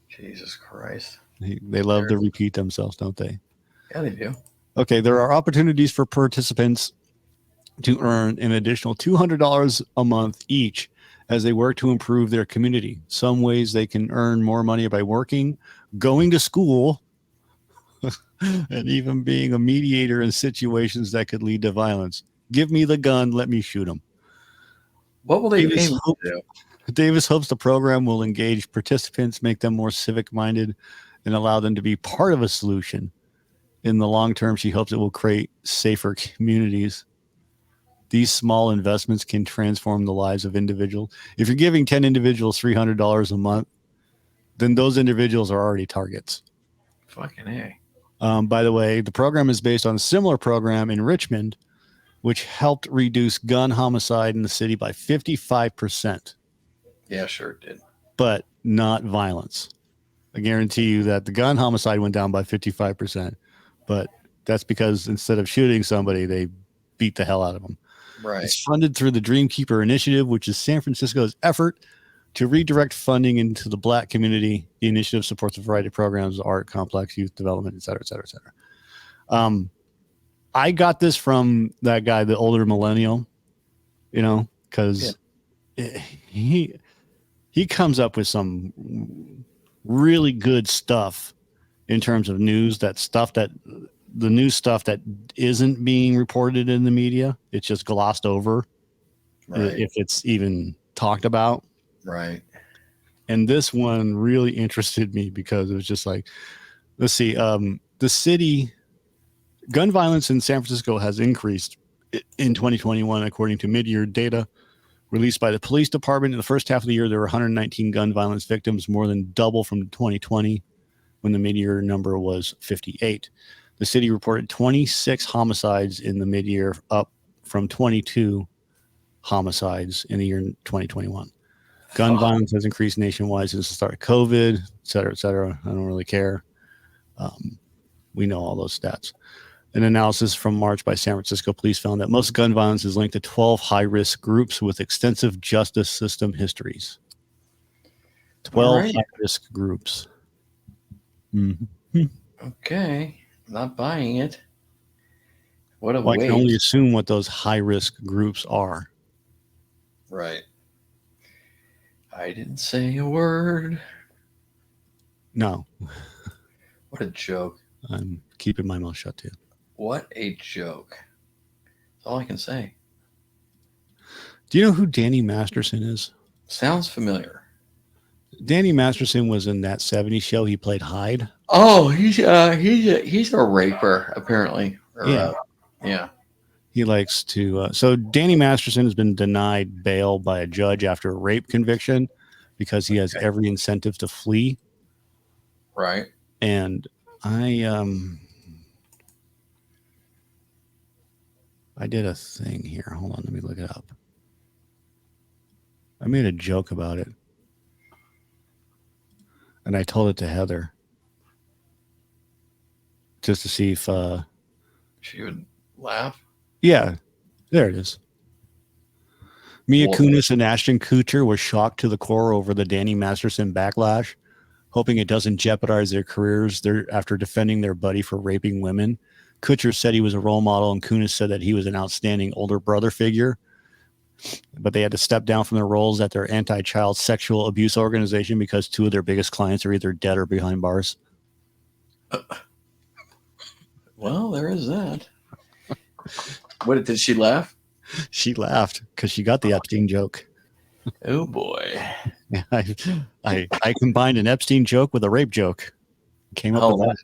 Jesus Christ. They love to repeat themselves, don't they? Yeah, they do. Okay, there are opportunities for participants to earn an additional $200 a month each as they work to improve their community. Some ways they can earn more money by working, going to school, and even being a mediator in situations that could lead to violence. Give me the gun, let me shoot them. What will they pay me to do? Davis hopes the program will engage participants, make them more civic-minded, and allow them to be part of a solution. In the long term, she hopes it will create safer communities. These small investments can transform the lives of individuals. If you're giving 10 individuals $300 a month, then those individuals are already targets. Fucking A. By the way, the program is based on a similar program in Richmond, which helped reduce gun homicide in the city by 55%. Yeah, sure it did. But not violence. I guarantee you that the gun homicide went down by 55%. But that's because instead of shooting somebody, they beat the hell out of them. Right. It's funded through the Dreamkeeper Initiative, which is San Francisco's effort to redirect funding into the Black community. The initiative supports a variety of programs, art, complex, youth development, et cetera, et cetera, et cetera. I got this from that guy, the older millennial, because he comes up with some really good stuff in terms of news, the news stuff that isn't being reported in the media. It's just glossed over, right, if it's even talked about. Right. And this one really interested me because it was just like, let's see, the city gun violence in San Francisco has increased in 2021, according to mid-year data released by the police department. In the first half of the year, there were 119 gun violence victims, more than double from 2020, when the mid-year number was 58. The city reported 26 homicides in the mid-year, up from 22 homicides in the year 2021. Gun violence has increased nationwide since the start of COVID, et cetera, et cetera. I don't really care. We know all those stats. An analysis from March by San Francisco police found that most gun violence is linked to 12 high-risk groups with extensive justice system histories. 12 high-risk groups. Mm-hmm. Okay. I'm not buying it. What a I waste. can only assume what those high-risk groups are. Right. I didn't say a word. No, What a joke. I'm keeping my mouth shut too. What a joke. That's all I can say. Do you know who Danny Masterson is? Sounds familiar. Danny Masterson was in that 70s show. He played Hyde. Oh, he's a raper apparently. Or Yeah. yeah. He likes to. So Danny Masterson has been denied bail by a judge after a rape conviction because he has every incentive to flee. Right. And I did a thing here. Hold on, let me look it up. I made a joke about it, and I told it to Heather just to see if. She would laugh. Yeah, there it is. Mia Well, Kunis and Ashton Kutcher were shocked to the core over the Danny Masterson backlash, hoping it doesn't jeopardize their careers after defending their buddy for raping women. Kutcher said he was a role model, and Kunis said that he was an outstanding older brother figure. But they had to step down from their roles at their anti-child sexual abuse organization because two of their biggest clients are either dead or behind bars. Well, there is that. What did she laugh? She laughed because she got the Epstein joke. Oh boy. I combined an Epstein joke with a rape joke. Came up with that.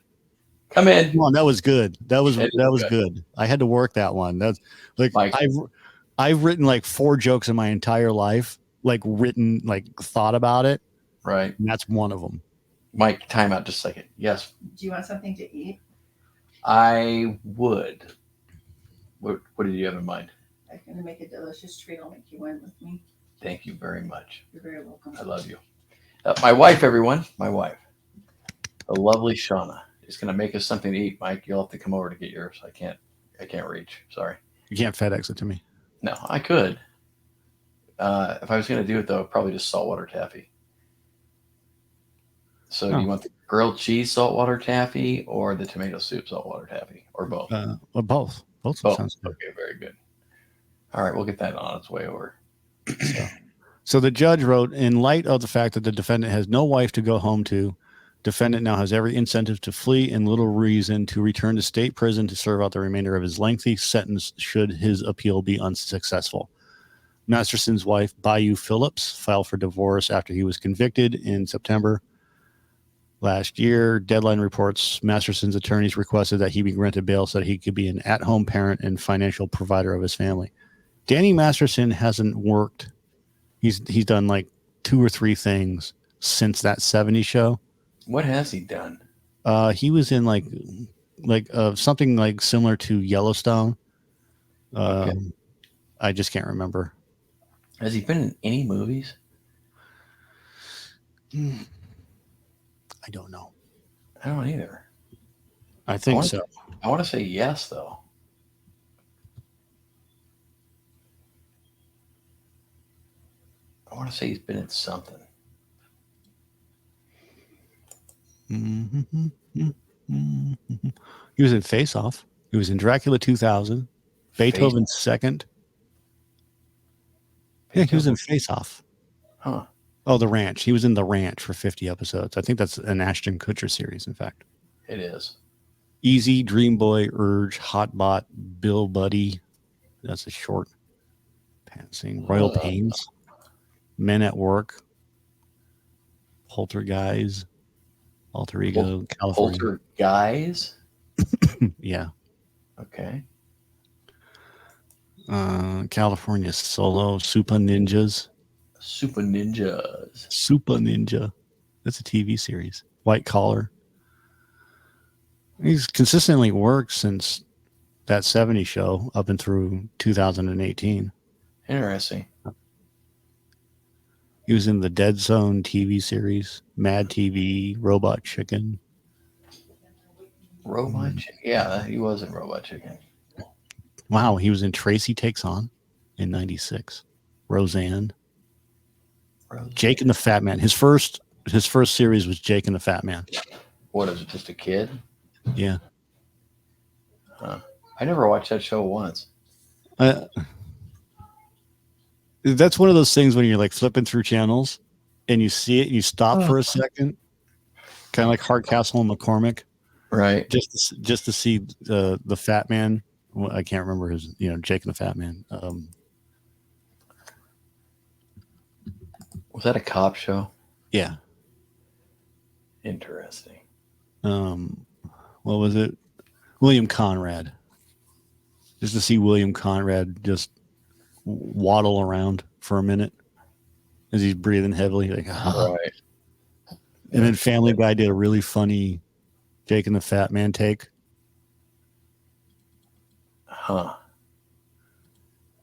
Come in. Come on, that was good. That was It that is was good. good. I had to work that one. That's like Mike. I've written like 4 jokes in my entire life, like thought about it. Right. And that's one of them. Mike, time out just a second. Yes. Do you want something to eat? I would. What did you have in mind? I'm going to make a delicious treat. I'll make you one with me. Thank you very much. You're very welcome. I love you. My wife, everyone. My wife. The lovely Shauna is going to make us something to eat. Mike, you'll have to come over to get yours. I can't reach. Sorry. You can't FedEx it to me. No, I could. If I was going to do it, though, probably just saltwater taffy. So do you want the grilled cheese saltwater taffy or the tomato soup saltwater taffy or both? Well, both. Both sounds good. Okay, very good. All right, we'll get that on its way over. So the judge wrote, in light of the fact that the defendant has no wife to go home to, defendant now has every incentive to flee and little reason to return to state prison to serve out the remainder of his lengthy sentence should his appeal be unsuccessful. Masterson's wife, Bayou Phillips, filed for divorce after he was convicted in September last year. Deadline reports Masterson's attorneys requested that he be granted bail so that he could be an at-home parent and financial provider of his family. Danny Masterson hasn't worked. He's done like 2 or 3 things since that 70s show. What has he done? He was in like something like similar to Yellowstone. Okay. I just can't remember. Has he been in any movies? I don't know. I don't either. I think so. I want to say yes, though. I want to say he's been in something. He was in Face Off. He was in Dracula 2000. Beethoven's Second. Yeah, he was in Face Off. Huh. Oh, The Ranch. He was in The Ranch for 50 episodes. I think that's an Ashton Kutcher series, in fact. It is. Easy, Dream Boy, Urge, Hotbot, Bill Buddy. That's a short passing. Royal Pains. Men at Work. Poltergeist. Alter Ego, California. Poltergeist? Yeah. Okay. California Solo. Super Ninjas. Super Ninjas. Super Ninja. That's a TV series. White Collar. He's consistently worked since that 70s show up and through 2018. Interesting. He was in the Dead Zone TV series, Mad TV, Robot Chicken. Robot Chicken? Yeah, he was in Robot Chicken. Wow, he was in Tracy Takes On in 96. Roseanne. Jake and the Fat Man. His first series was Jake and the Fat Man. What is it, just a kid? Yeah. Huh. I never watched that show once. That's one of those things when you're like flipping through channels and you see it and you stop for a second, kind of like Hardcastle and McCormick, Right. just to see the fat man. Well, I can't remember his, Jake and the Fat Man. Was that a cop show? Yeah. Interesting. What was it? William Conrad. Just to see William Conrad just waddle around for a minute as he's breathing heavily, like, Right. And then Family Guy did a really funny Jake and the Fat Man take. Huh.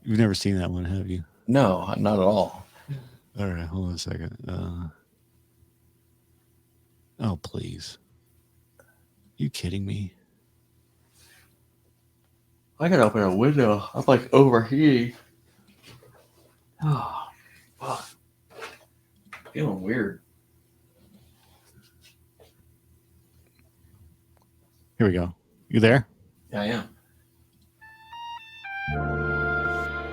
You've never seen that one, have you? No, not at all. All right, hold on a second. Oh, please. You kidding me? I gotta open a window. I'm like overheating. Oh, fuck. Feeling weird. Here we go. You there? Yeah, I am.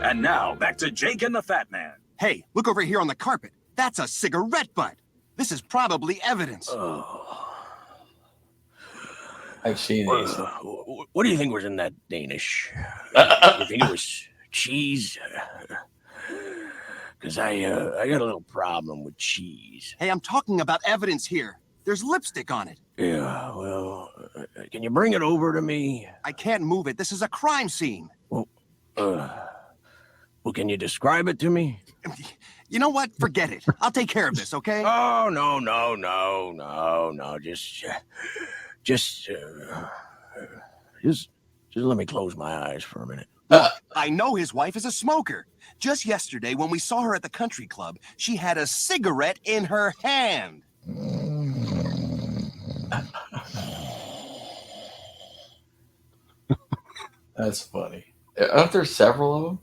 And now, back to Jake and the Fat Man. Hey, look over here on the carpet. That's a cigarette butt. This is probably evidence. I've seen these. What do you think was in that Danish? You think it was cheese? Because I got a little problem with cheese. Hey, I'm talking about evidence here. There's lipstick on it. Yeah, well, can you bring it over to me? I can't move it. This is a crime scene. Well, can you describe it to me? You know what? Forget it. I'll take care of this, okay? Oh, no. Just let me close my eyes for a minute. Look, I know his wife is a smoker. Just yesterday, when we saw her at the country club, she had a cigarette in her hand. That's funny. Aren't there several of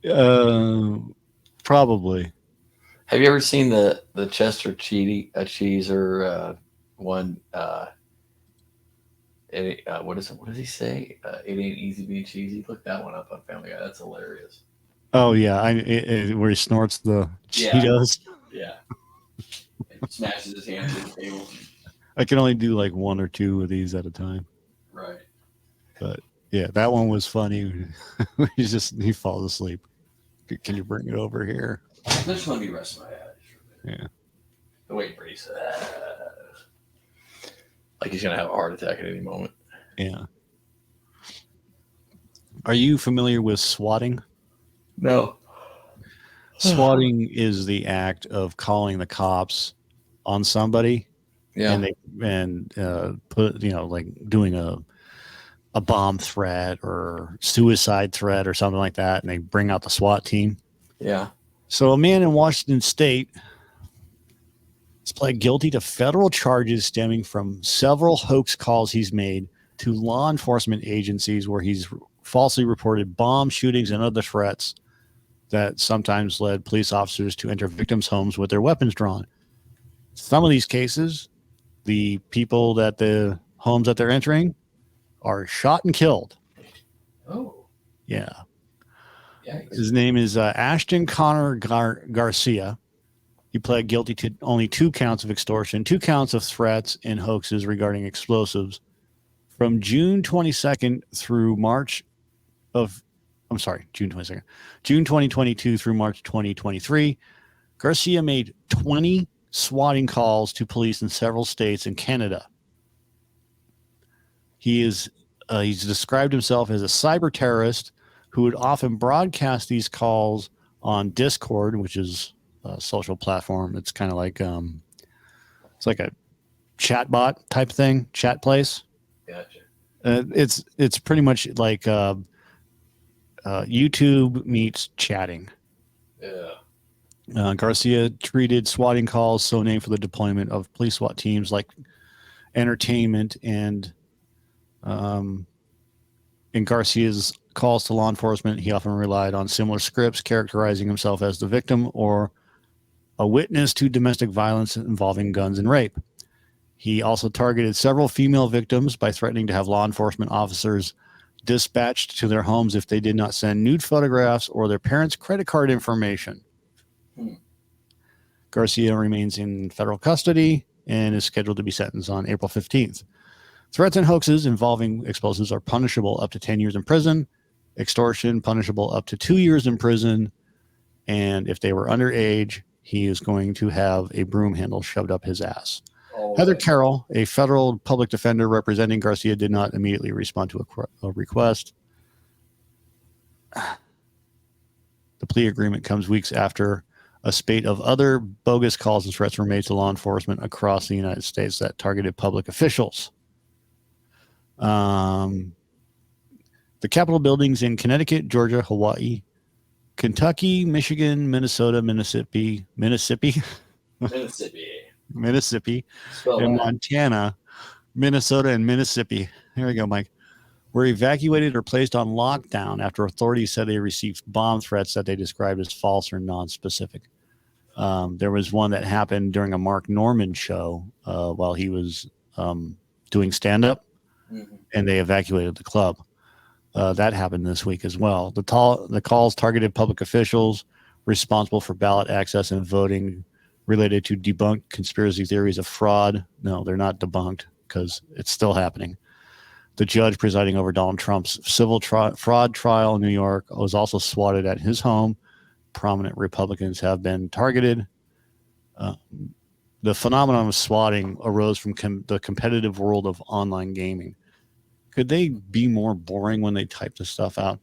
them? Probably. Have you ever seen the Chester Cheeser one? What is it? What does he say? It ain't easy being cheesy. Look that one up on Family Guy. That's hilarious. Oh yeah, where he snorts the Cheetos. Yeah. And smashes his hand through the table. I can only do like one or two of these at a time. Right. But yeah, that one was funny. He falls asleep. Can you bring it over here? Just let me rest my eyes. Yeah. The wait for he's like he's gonna have a heart attack at any moment. Yeah. Are you familiar with swatting? No. Swatting is the act of calling the cops on somebody. Yeah. And put like doing a bomb threat or suicide threat or something like that, and they bring out the SWAT team. Yeah. So a man in Washington State has pled guilty to federal charges stemming from several hoax calls he's made to law enforcement agencies where he's falsely reported bomb shootings and other threats that sometimes led police officers to enter victims' homes with their weapons drawn. Some of these cases, the people that the homes that they're entering are shot and killed. Oh. Yeah. Yikes. His name is Ashton Conner Garcia. He pled guilty to only 2 counts of extortion, 2 counts of threats and hoaxes regarding explosives. From June 22nd through June 2022 through March 2023, Garcia made 20 swatting calls to police in several states and Canada. He's described himself as a cyber terrorist who would often broadcast these calls on Discord, which is a social platform. It's kind of like it's like a chatbot type thing, chat place. Gotcha. It's pretty much like YouTube meets chatting. Yeah. Garcia treated swatting calls, so named for the deployment of police SWAT teams, like entertainment, and in Garcia's calls to law enforcement, he often relied on similar scripts, characterizing himself as the victim or a witness to domestic violence involving guns and rape. He also targeted several female victims by threatening to have law enforcement officers dispatched to their homes if they did not send nude photographs or their parents' credit card information. Garcia remains in federal custody and is scheduled to be sentenced on April 15th. Threats and hoaxes involving explosives are punishable up to 10 years in prison. Extortion, punishable up to 2 years in prison. And if they were underage, he is going to have a broom handle shoved up his ass. Heather Carroll, a federal public defender representing Garcia, did not immediately respond to a request. The plea agreement comes weeks after a spate of other bogus calls and threats were made to law enforcement across the United States that targeted public officials. The Capitol buildings in Connecticut, Georgia, Hawaii, Kentucky, Michigan, Minnesota, Mississippi, and Montana, Minnesota, and Mississippi. Here we go, Mike. Were evacuated or placed on lockdown after authorities said they received bomb threats that they described as false or non-specific. There was one that happened during a Mark Norman show while he was doing stand-up, and they evacuated the club. That happened this week as well. The calls targeted public officials responsible for ballot access and voting related to debunked conspiracy theories of fraud. No, they're not debunked because it's still happening. The judge presiding over Donald Trump's civil fraud trial in New York was also swatted at his home. Prominent Republicans have been targeted. The phenomenon of swatting arose from the competitive world of online gaming. Could they be more boring when they type the stuff out?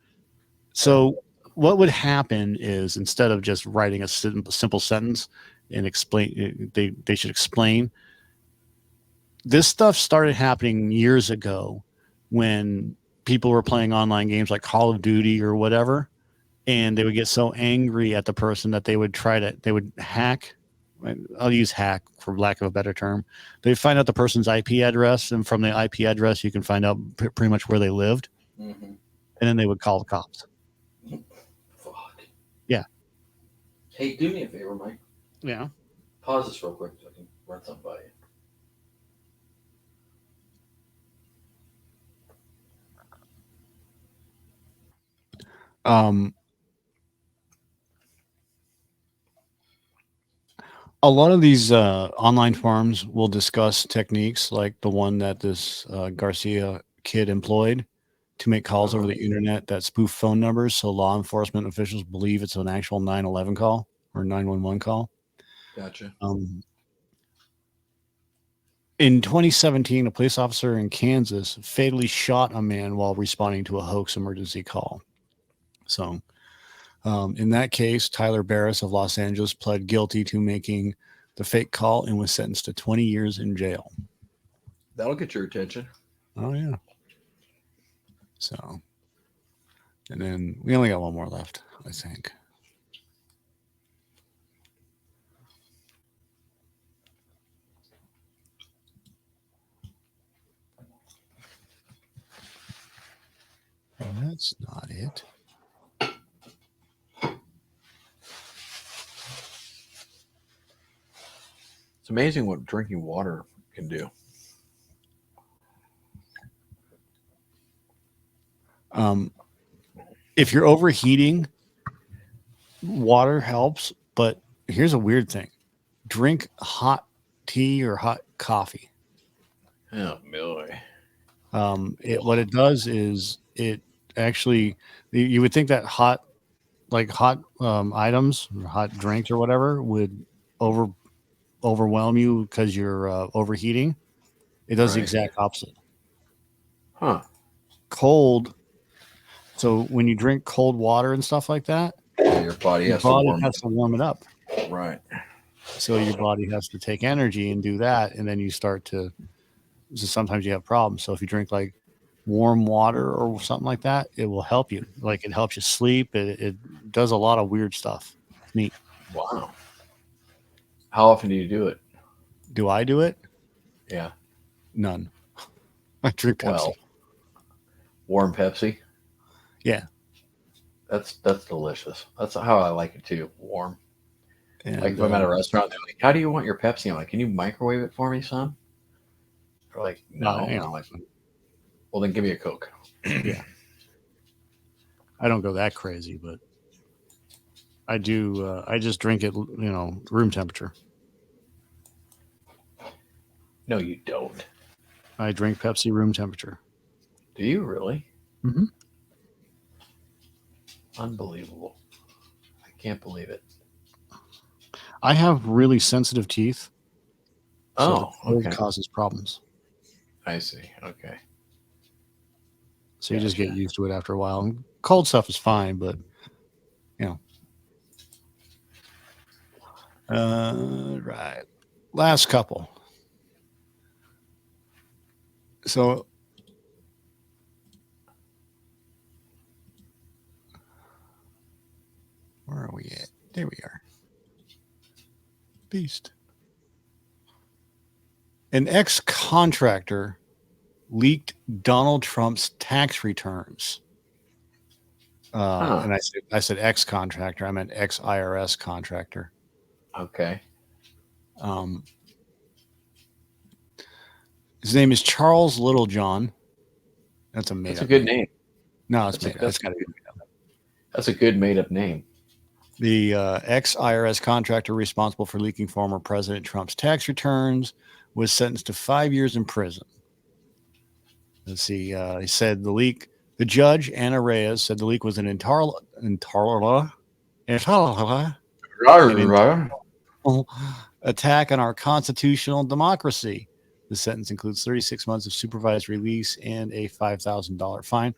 So what would happen is instead of just writing a simple sentence and explain, they should explain. This stuff started happening years ago when people were playing online games like Call of Duty or whatever, and they would get so angry at the person that they would hack. I'll use hack for lack of a better term. They find out the person's IP address, and from the IP address, you can find out pretty much where they lived. Mm-hmm. And then they would call the cops. Fuck. Yeah. Hey, do me a favor, Mike. Yeah. Pause this real quick so I can run something by you. A lot of these online forums will discuss techniques like the one that this Garcia kid employed to make calls over the internet that spoof phone numbers so law enforcement officials believe it's an actual 911 call or 911 call. Gotcha. In 2017, a police officer in Kansas fatally shot a man while responding to a hoax emergency call. So in that case, Tyler Barris of Los Angeles pled guilty to making the fake call and was sentenced to 20 years in jail. That'll get your attention. Oh, yeah. So, and then we only got one more left, I think. That's not it. It's amazing what drinking water can do. If you're overheating, water helps, but here's a weird thing. Drink hot tea or hot coffee. Oh, boy. What it does is it actually, you would think that hot items, or hot drinks or whatever would overwhelm you because you're overheating. It does the exact opposite. Huh. Cold. So when you drink cold water and stuff like that, your body has to warm it up. Right. So your body has to take energy and do that, and then you start to. So sometimes you have problems. So if you drink like warm water or something like that, it will help you. Like it helps you sleep. It does a lot of weird stuff. It's neat. Wow. How often do you do it? Do I do it? Yeah. None. I drink Pepsi. Well, warm Pepsi. Yeah. That's delicious. That's how I like it too. Warm. And, like if I'm at a restaurant, they're like, "How do you want your Pepsi?" I'm like, "Can you microwave it for me, son?" They're like, "No." I'm like, "Well, then give me a Coke." Yeah. I don't go that crazy, but I do. I just drink it, room temperature. No, you don't. I drink Pepsi room temperature. Do you really? Mm-hmm. Unbelievable. I can't believe it. I have really sensitive teeth. So Oh, the cold okay. causes problems. I see. Okay. So you just get Gotcha. used to it after a while. Cold stuff is fine, but right. Last couple. So where are we at? There we are. Beast. An ex-contractor leaked Donald Trump's tax returns. Huh. And I said ex-contractor. I meant ex-IRS contractor. Okay. His name is Charles Littlejohn. That's a made That's up a good name. name. No, it's That's a- made up. that's It's got to be made up. That's a good made up name. The ex-IRS contractor responsible for leaking former President Trump's tax returns was sentenced to 5 years in prison. Let's see. He said the judge, Anna Reyes, said the leak was an intolerable attack on our constitutional democracy. The sentence includes 36 months of supervised release and a $5,000 fine.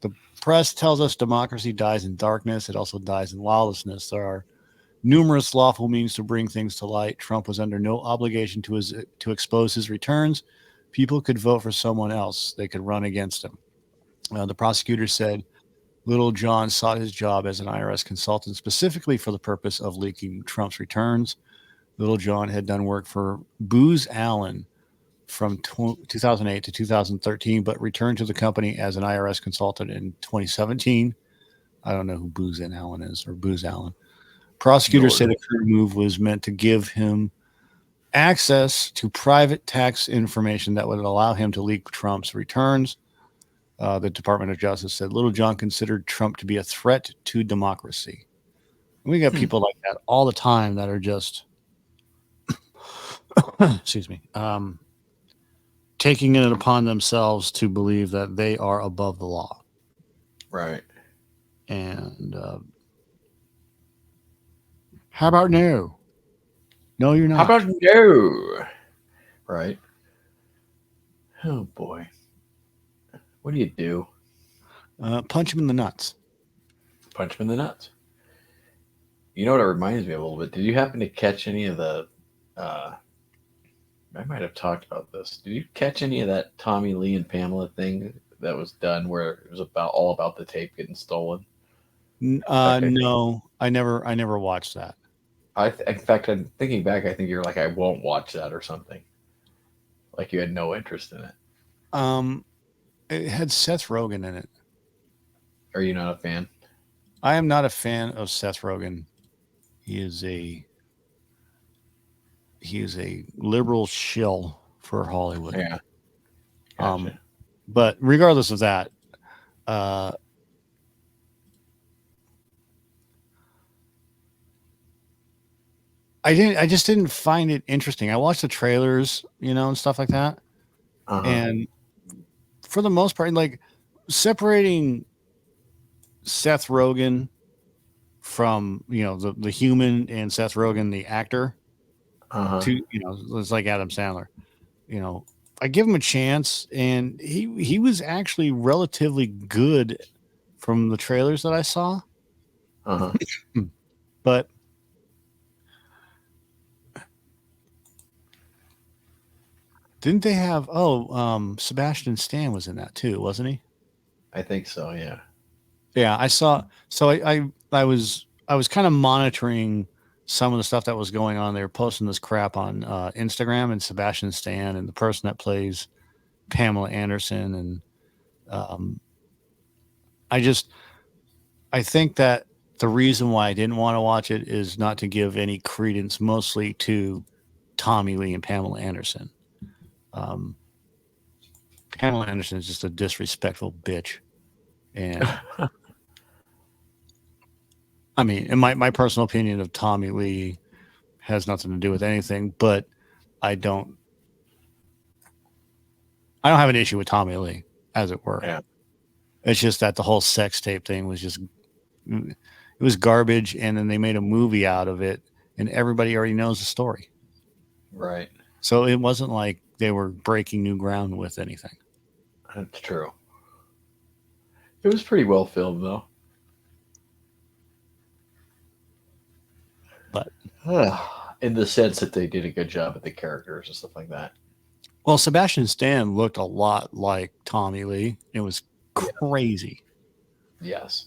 The press tells us democracy dies in darkness. It also dies in lawlessness. There are numerous lawful means to bring things to light. Trump was under no obligation to expose his returns. People could vote for someone else. They could run against him. The prosecutor said Little John sought his job as an IRS consultant specifically for the purpose of leaking Trump's returns. Little John had done work for Booz Allen from 2008 to 2013, but returned to the company as an IRS consultant in 2017. I don't know who Booz Allen is or Booz Allen. Prosecutors say the current move was meant to give him access to private tax information that would allow him to leak Trump's returns. The Department of Justice said Little John considered Trump to be a threat to democracy. And we got people like that all the time that are just, excuse me, taking it upon themselves to believe that they are above the law. Right. And how about no? No, you're not. How about no? Right. Oh boy. What do you do? Punch him in the nuts. Punch him in the nuts. You know what it reminds me of a little bit? Did you happen to catch any of the I might have talked about this. Did you catch any of that Tommy Lee and Pamela thing that was done where it was all about the tape getting stolen? No, I never watched that. In fact, I'm thinking back. I think you're like, I won't watch that or something. Like you had no interest in it. It had Seth Rogen in it. Are you not a fan? I am not a fan of Seth Rogen. He is a liberal shill for Hollywood. Yeah. Gotcha. But regardless of that, I just didn't find it interesting. I watched the trailers, and stuff like that. And for the most part, like separating Seth Rogen from, the human and Seth Rogen, the actor, to, it's like Adam Sandler, I give him a chance, and he was actually relatively good from the trailers that I saw. But didn't they have Sebastian Stan was in that too, wasn't he? I think so, yeah. Yeah, I saw. So I was kind of monitoring some of the stuff that was going on. They were posting this crap on Instagram, and Sebastian Stan and the person that plays Pamela Anderson, and I think that the reason why I didn't want to watch it is not to give any credence mostly to Tommy Lee and Pamela Anderson. Pamela Anderson is just a disrespectful bitch, and I mean, and my personal opinion of Tommy Lee has nothing to do with anything, but I don't have an issue with Tommy Lee, as it were. Yeah. It's just that the whole sex tape thing was just, it was garbage, and then they made a movie out of it, and everybody already knows the story. Right. So it wasn't like they were breaking new ground with anything. That's true. It was pretty well filmed, though. But in the sense that they did a good job with the characters and stuff like that. well, Sebastian Stan looked a lot like Tommy Lee. It was crazy. Yes.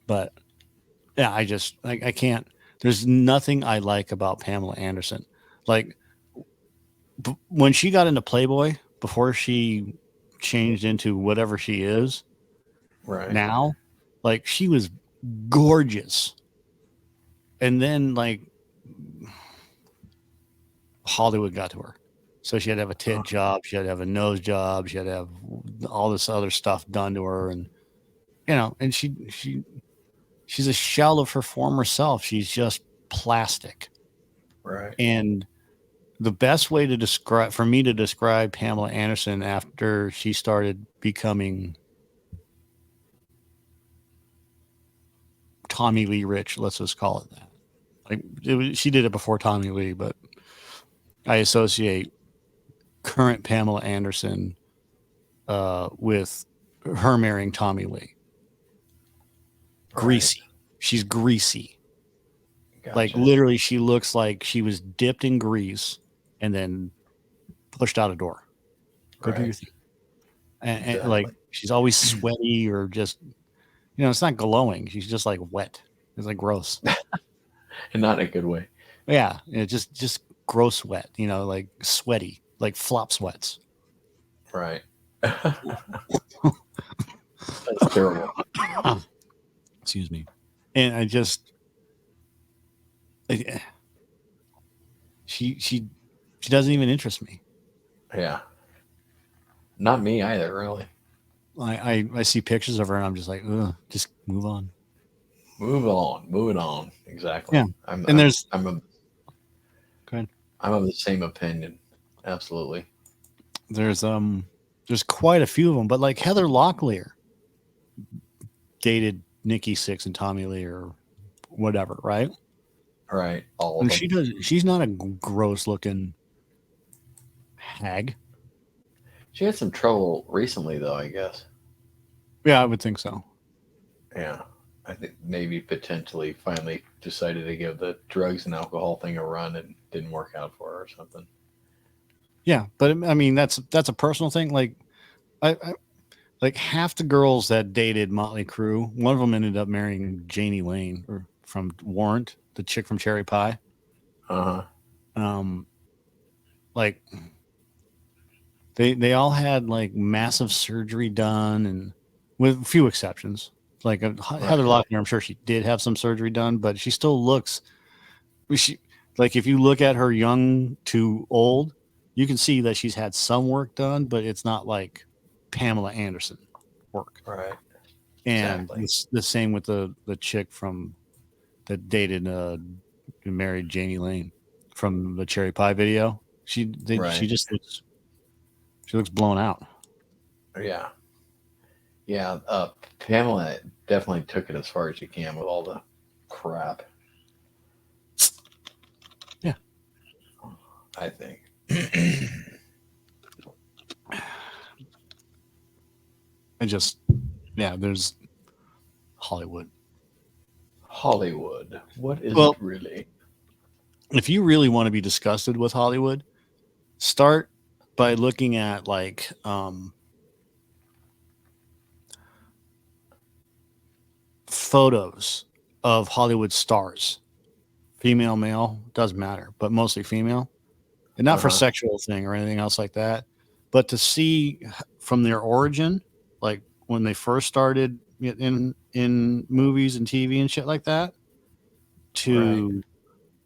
But yeah, I can't. There's nothing I like about Pamela Anderson. Like when she got into Playboy, before she changed into whatever she is Right. now, like she was gorgeous. And then like Hollywood got to her. So she had to have a tit job, she had to have a nose job, she had to have all this other stuff done to her, and you know, and she's a shell of her former self. She's just plastic. Right. And the best way to describe Pamela Anderson after she started becoming Tommy Lee rich, let's just call it that. Like she did it before Tommy Lee, but I associate current Pamela Anderson with her marrying Tommy Lee. Greasy. She's greasy. Gotcha. Like literally, she looks like she was dipped in grease and then pushed out a door. Go do your thing. And like she's always sweaty or just, you know, it's not glowing. She's just like wet. It's like gross. And not in a good way. Yeah, just gross wet. You know, like sweaty, like flop sweats. Right. That's terrible. Excuse me. And I just, she doesn't even interest me. Yeah. Not me either, really. I see pictures of her and I'm just like, ugh, just move on. Moving on. Exactly. Yeah. I'm of the same opinion. Absolutely. There's quite a few of them, but like Heather Locklear dated Nikki Sixx and Tommy Lee or whatever, right? Right. All of And them. she's not a gross looking hag. She had some trouble recently, though, I guess. Yeah, I would think so. Yeah. I think maybe potentially finally decided to give the drugs and alcohol thing a run and didn't work out for her or something. Yeah, but I mean that's a personal thing. Like I like half the girls that dated Motley Crue, one of them ended up marrying Janie Lane or from Warrant, the chick from Cherry Pie. Like they all had like massive surgery done, and with few exceptions. Like Heather Locklear, I'm sure she did have some surgery done, but she still looks. Like if you look at her young to old, you can see that she's had some work done, but it's not like Pamela Anderson work. Right. And Exactly. it's the same with the chick from that dated and married Janie Lane from the Cherry Pie video. She just looks blown out. Yeah. Yeah. Pamela definitely took it as far as you can with all the crap. Yeah. I think. There's Hollywood. Hollywood. What is it really? If you really want to be disgusted with Hollywood, start by looking at like photos of Hollywood stars, female, male, doesn't matter, but mostly female, and not for sexual thing or anything else like that, but to see from their origin, like when they first started in movies and TV and shit like that, to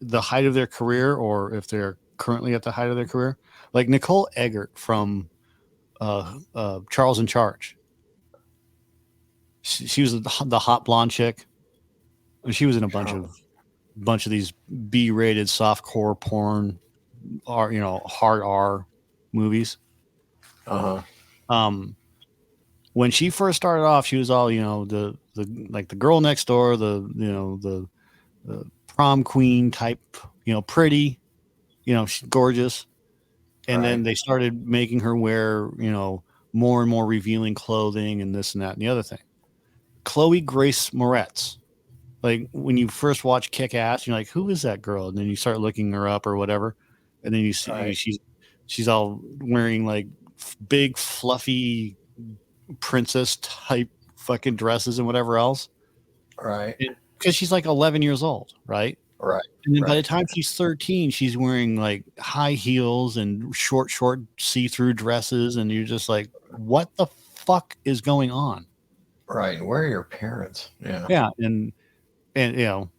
the height of their career, or if they're currently at the height of their career, like Nicole Eggert from Charles in Charge. She was the hot blonde chick. She was in a bunch of these B-rated softcore porn, or hard R movies. When she first started off, she was all the like the girl next door, the prom queen type, pretty, she's gorgeous. And then they started making her wear, more and more revealing clothing and this and that and the other thing. Chloe Grace Moretz. Like when you first watch Kick Ass, you're like, who is that girl? And then you start looking her up or whatever. And then you see she's all wearing like big, fluffy princess type fucking dresses and whatever else. Right. Because she's like 11 years old. Right. Right. And then by the time she's 13, she's wearing like high heels and short see-through dresses. And you're just like, what the fuck is going on? Right. And where are your parents? Yeah. Yeah. And and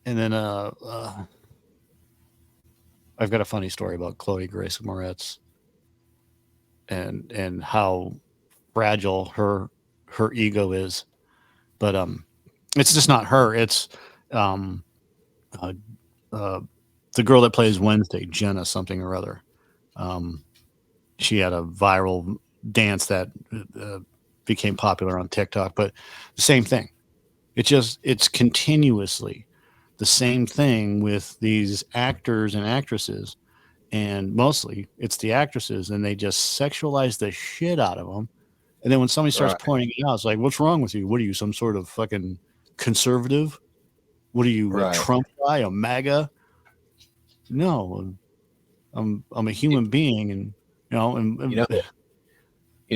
then I've got a funny story about Chloe Grace Moretz and how fragile her ego is. But it's just not her. It's the girl that plays Wednesday, Jenna something or other. She had a viral dance that became popular on TikTok, but the same thing. It's continuously the same thing with these actors and actresses, and mostly it's the actresses, and they just sexualize the shit out of them. And then when somebody starts pointing it out, it's like, what's wrong with you? What are you, some sort of fucking conservative? What are you, a Trump guy, a MAGA? No, I'm a human being, and you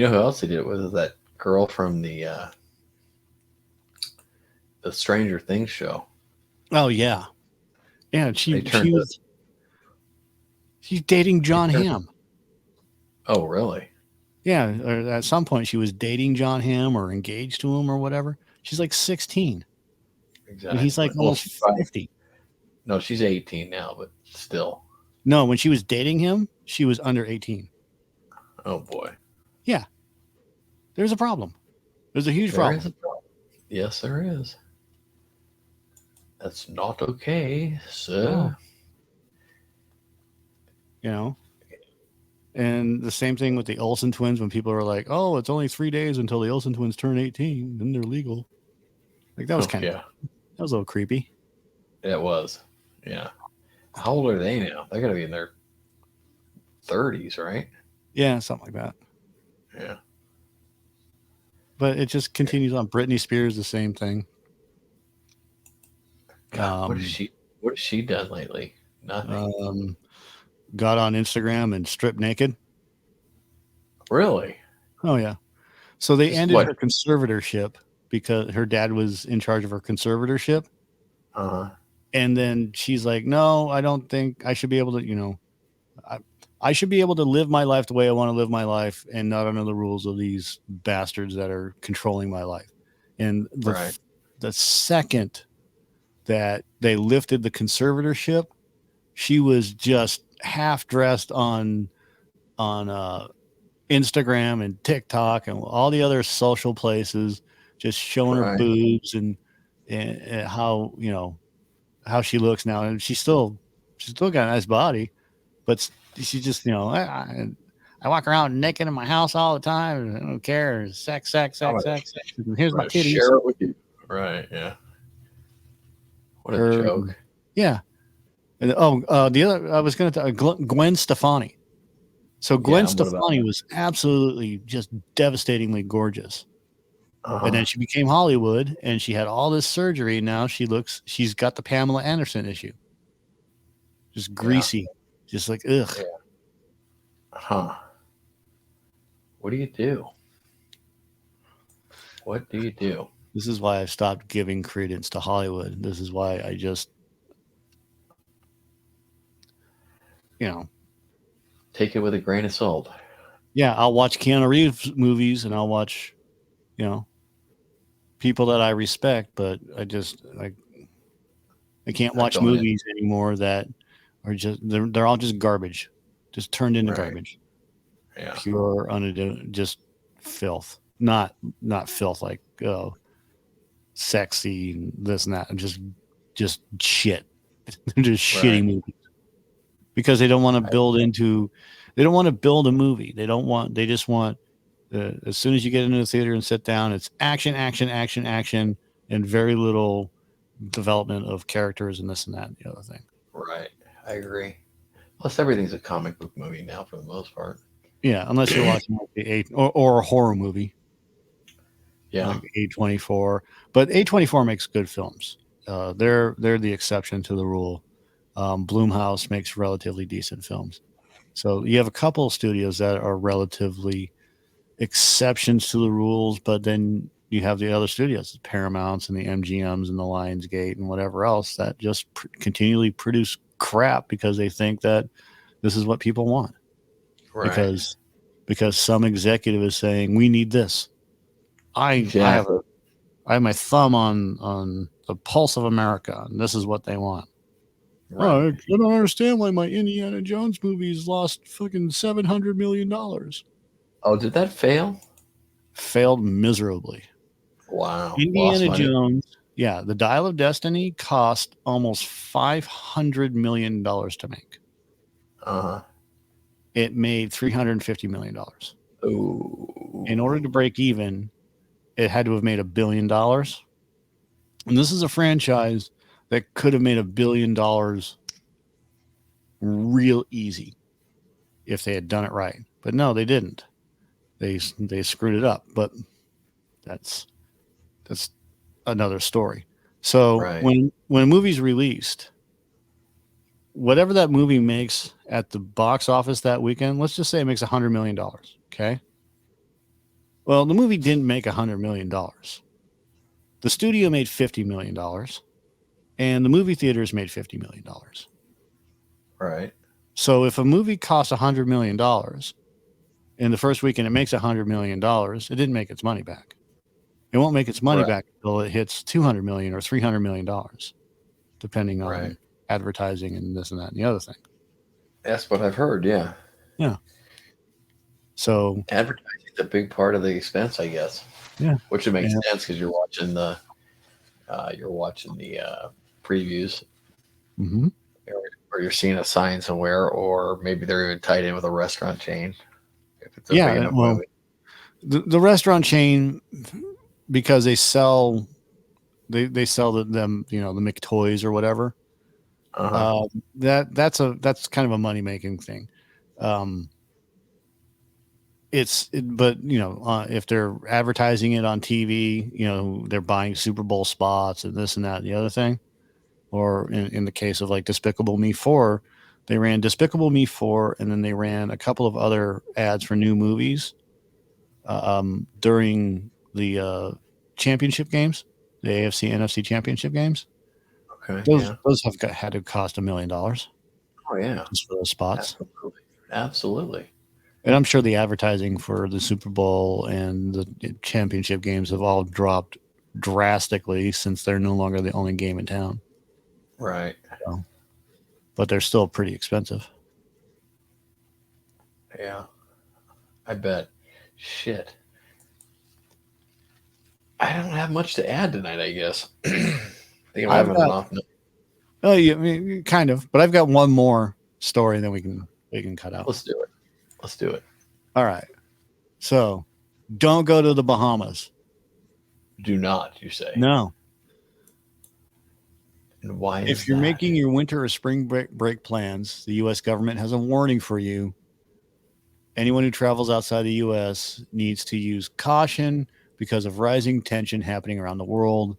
know who else they did it with? Is that girl from the Stranger Things show. Oh yeah, she's dating John Hamm. Oh really? Yeah, or at some point she was dating John Hamm or engaged to him or whatever. She's like 16. Exactly. And he's like almost 50. No, she's 18 now, but still. No, when she was dating him, she was under 18. Oh boy. Yeah. There's a problem. There's a huge problem. Is a problem. Yes, there is. That's not okay, sir. No. And the same thing with the Olsen twins, when people are like, oh, it's only 3 days until the Olsen twins turn 18, then they're legal. Like that was that was a little creepy. It was. Yeah. How old are they now? They gotta be in their 30s, right? Yeah, something like that. Yeah. But it just continues on. Britney Spears, the same thing. God, what has she done lately? Nothing. Got on Instagram and stripped naked. Really? Oh yeah. So they ended her conservatorship because her dad was in charge of her conservatorship. And then she's like, no, I don't think I should be able to, I should be able to live my life the way I want to live my life and not under the rules of these bastards that are controlling my life. And the second that they lifted the conservatorship, she was just half dressed on Instagram and TikTok and all the other social places, just showing her boobs and how, how she looks now. And she's still got a nice body, but she just, I walk around naked in my house all the time. I don't care. Sex. Here's my titties. Share it with you. Right. Yeah. What a joke. Yeah. And the other, I was going to Gwen Stefani. So Gwen Stefani was absolutely just devastatingly gorgeous. And then she became Hollywood and she had all this surgery. And now she's got the Pamela Anderson issue. Just greasy. Just like, ugh. Yeah. Huh. What do you do? What do you do? This is why I've stopped giving credence to Hollywood. This is why I just, take it with a grain of salt. Yeah, I'll watch Keanu Reeves movies and I'll watch, people that I respect, but I can't watch movies anymore that are just, they're all just garbage, just turned into garbage. Yeah. Pure, just filth. Not filth like, sexy and this and that, and just shit. They're just shitty movies because they don't want to they don't want to build a movie. They just want, as soon as you get into the theater and sit down, it's action, action, action, action, and very little development of characters and this and that and the other thing. Right. I agree. Plus, everything's a comic book movie now for the most part. Yeah, unless you're watching like the or a horror movie. Yeah. Like A24, but A24 makes good films. They're the exception to the rule. Blumhouse makes relatively decent films. So you have a couple of studios that are relatively exceptions to the rules, but then you have the other studios, the Paramounts and the MGMs and the Lionsgate and whatever else that just continually produce crap because they think that this is what people want. Right. Because some executive is saying we need this. I have my thumb on the pulse of America, and this is what they want. Right. Oh, I don't understand why my Indiana Jones movies lost fucking $700 million. Oh, did that fail? Failed miserably. Wow. Indiana Jones, yeah, the Dial of Destiny cost almost $500 million to make. Uh-huh. It made $350 million. Ooh. In order to break even, it had to have made $1 billion. And this is a franchise that could have made $1 billion real easy if they had done it right. But no, they didn't. They screwed it up. But that's another story. So when a movie's released, whatever that movie makes at the box office that weekend, let's just say it makes $100 million. Okay. Well, the movie didn't make $100 million. The studio made $50 million, and the movie theaters made $50 million. Right. So if a movie costs $100 million in the first weekend, it makes $100 million, it didn't make its money back. It won't make its money back until it hits $200 million or $300 million, depending on advertising and this and that and the other thing. That's what I've heard. Yeah. Yeah. So advertising is a big part of the expense, I guess. Yeah. Which would make sense because you're watching the previews, or you're seeing a sign somewhere, or maybe they're even tied in with a restaurant chain. If it's a big enough movie. The restaurant chain, because they sell them, the McToys or whatever. That's kind of a money making thing. But if they're advertising it on TV, they're buying Super Bowl spots and this and that and the other thing. Or in the case of like Despicable Me 4, they ran Despicable Me 4, and then they ran a couple of other ads for new movies during the championship games, the AFC NFC championship games. Okay. Those have had to cost $1 million. Oh yeah, just for those spots. Absolutely. And I'm sure the advertising for the Super Bowl and the championship games have all dropped drastically since they're no longer the only game in town. Right. So, but they're still pretty expensive. Yeah. I bet. Shit. I don't have much to add tonight, I guess. I think I'm having an off night. Oh, yeah, I mean, kind of. But I've got one more story, and then we can cut out. Let's do it. All right. So, don't go to the Bahamas. Do not, you say? No. And why? If you're making your winter or spring break plans, the U.S. government has a warning for you. Anyone who travels outside the U.S. needs to use caution because of rising tension happening around the world.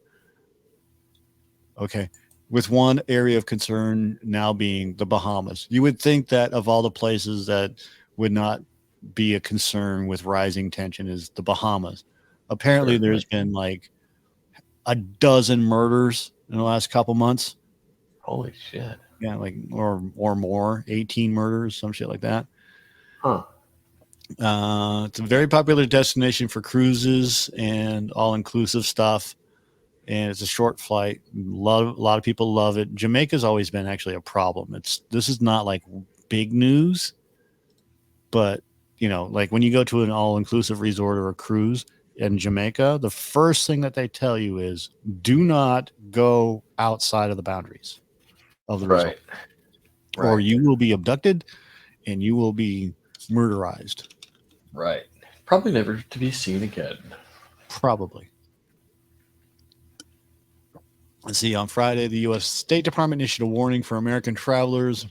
Okay. With one area of concern now being the Bahamas. You would think that of all the places that would not be a concern with rising tension is the Bahamas. Apparently there's been like a dozen murders in the last couple months. Holy shit. Yeah, like or more, 18 murders, some shit like that. Huh. It's a very popular destination for cruises and all-inclusive stuff. And it's a short flight. A lot of people love it. Jamaica's always been actually a problem. This is not like big news, but like when you go to an all-inclusive resort or a cruise, in Jamaica, the first thing that they tell you is do not go outside of the boundaries of the resort, or you will be abducted and you will be murderized. Right. Probably never to be seen again. Probably. Let's see. On Friday, the U.S. State Department issued a warning for American travelers,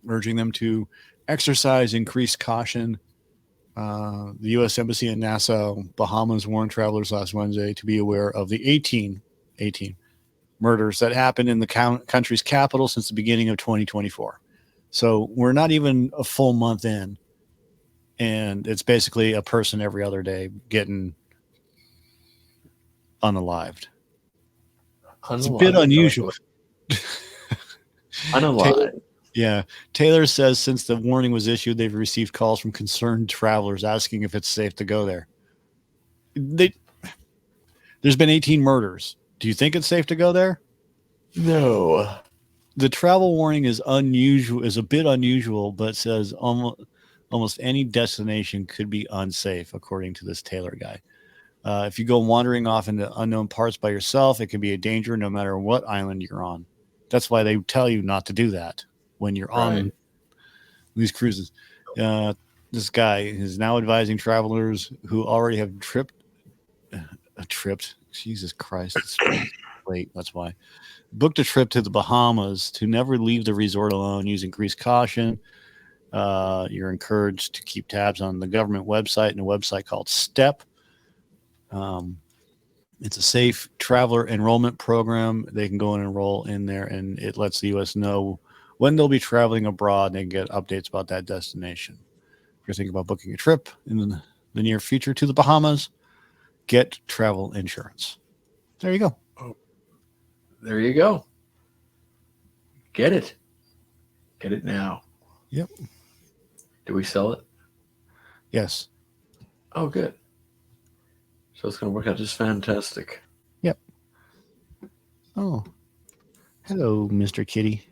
urging them to exercise increased caution. The U.S. Embassy in Nassau, Bahamas, warned travelers last Wednesday to be aware of the 18 murders that happened in the country's capital since the beginning of 2024. So we're not even a full month in, and it's basically a person every other day getting unalived. It's a bit unusual. Unalive. Yeah. Taylor says since the warning was issued, they've received calls from concerned travelers asking if it's safe to go there. There's been 18 murders. Do you think it's safe to go there? No. The travel warning is a bit unusual, but says almost any destination could be unsafe, according to this Taylor guy. If you go wandering off into unknown parts by yourself, it can be a danger no matter what island you're on. That's why they tell you not to do that when you're on these cruises. This guy is now advising travelers who already have tripped. Jesus Christ. It's late. That's why. Booked a trip to the Bahamas to never leave the resort alone, use increased caution. You're encouraged to keep tabs on the government website and a website called STEP. It's a safe traveler enrollment program. They can go and enroll in there, and it lets the U.S. know when they'll be traveling abroad. And they can get updates about that destination. If you're thinking about booking a trip in the near future to the Bahamas, get travel insurance. There you go. There you go. Get it. Get it now. Yep. Do we sell it? Yes. Oh, good. So it's going to work out just fantastic. Yep. Oh. Hello, Mr. Kitty.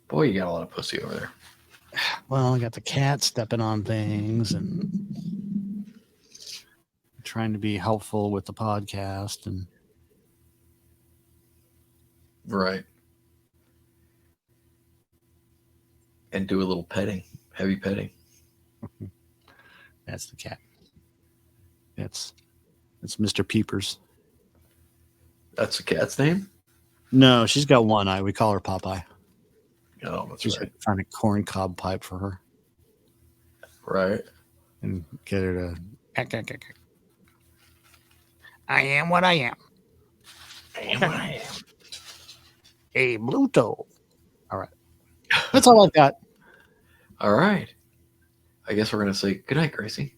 Boy, you got a lot of pussy over there. Well, I got the cat stepping on things and trying to be helpful with the podcast and right. And do a little petting, heavy petting. That's the cat. It's Mr. Peepers. That's the cat's name? No, she's got one eye. We call her Popeye. Oh, that's Just right. find a corn cob pipe for her Right. and get her to. I am what I am. I am what I am. A Bluto. All right. That's all I've got. All right. I guess we're going to say goodnight, Gracie.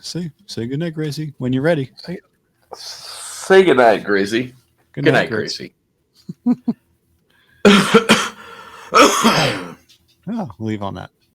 Say goodnight, Gracie, when you're ready. Say goodnight, Gracie. Good night, Gracie. Oh, leave on that.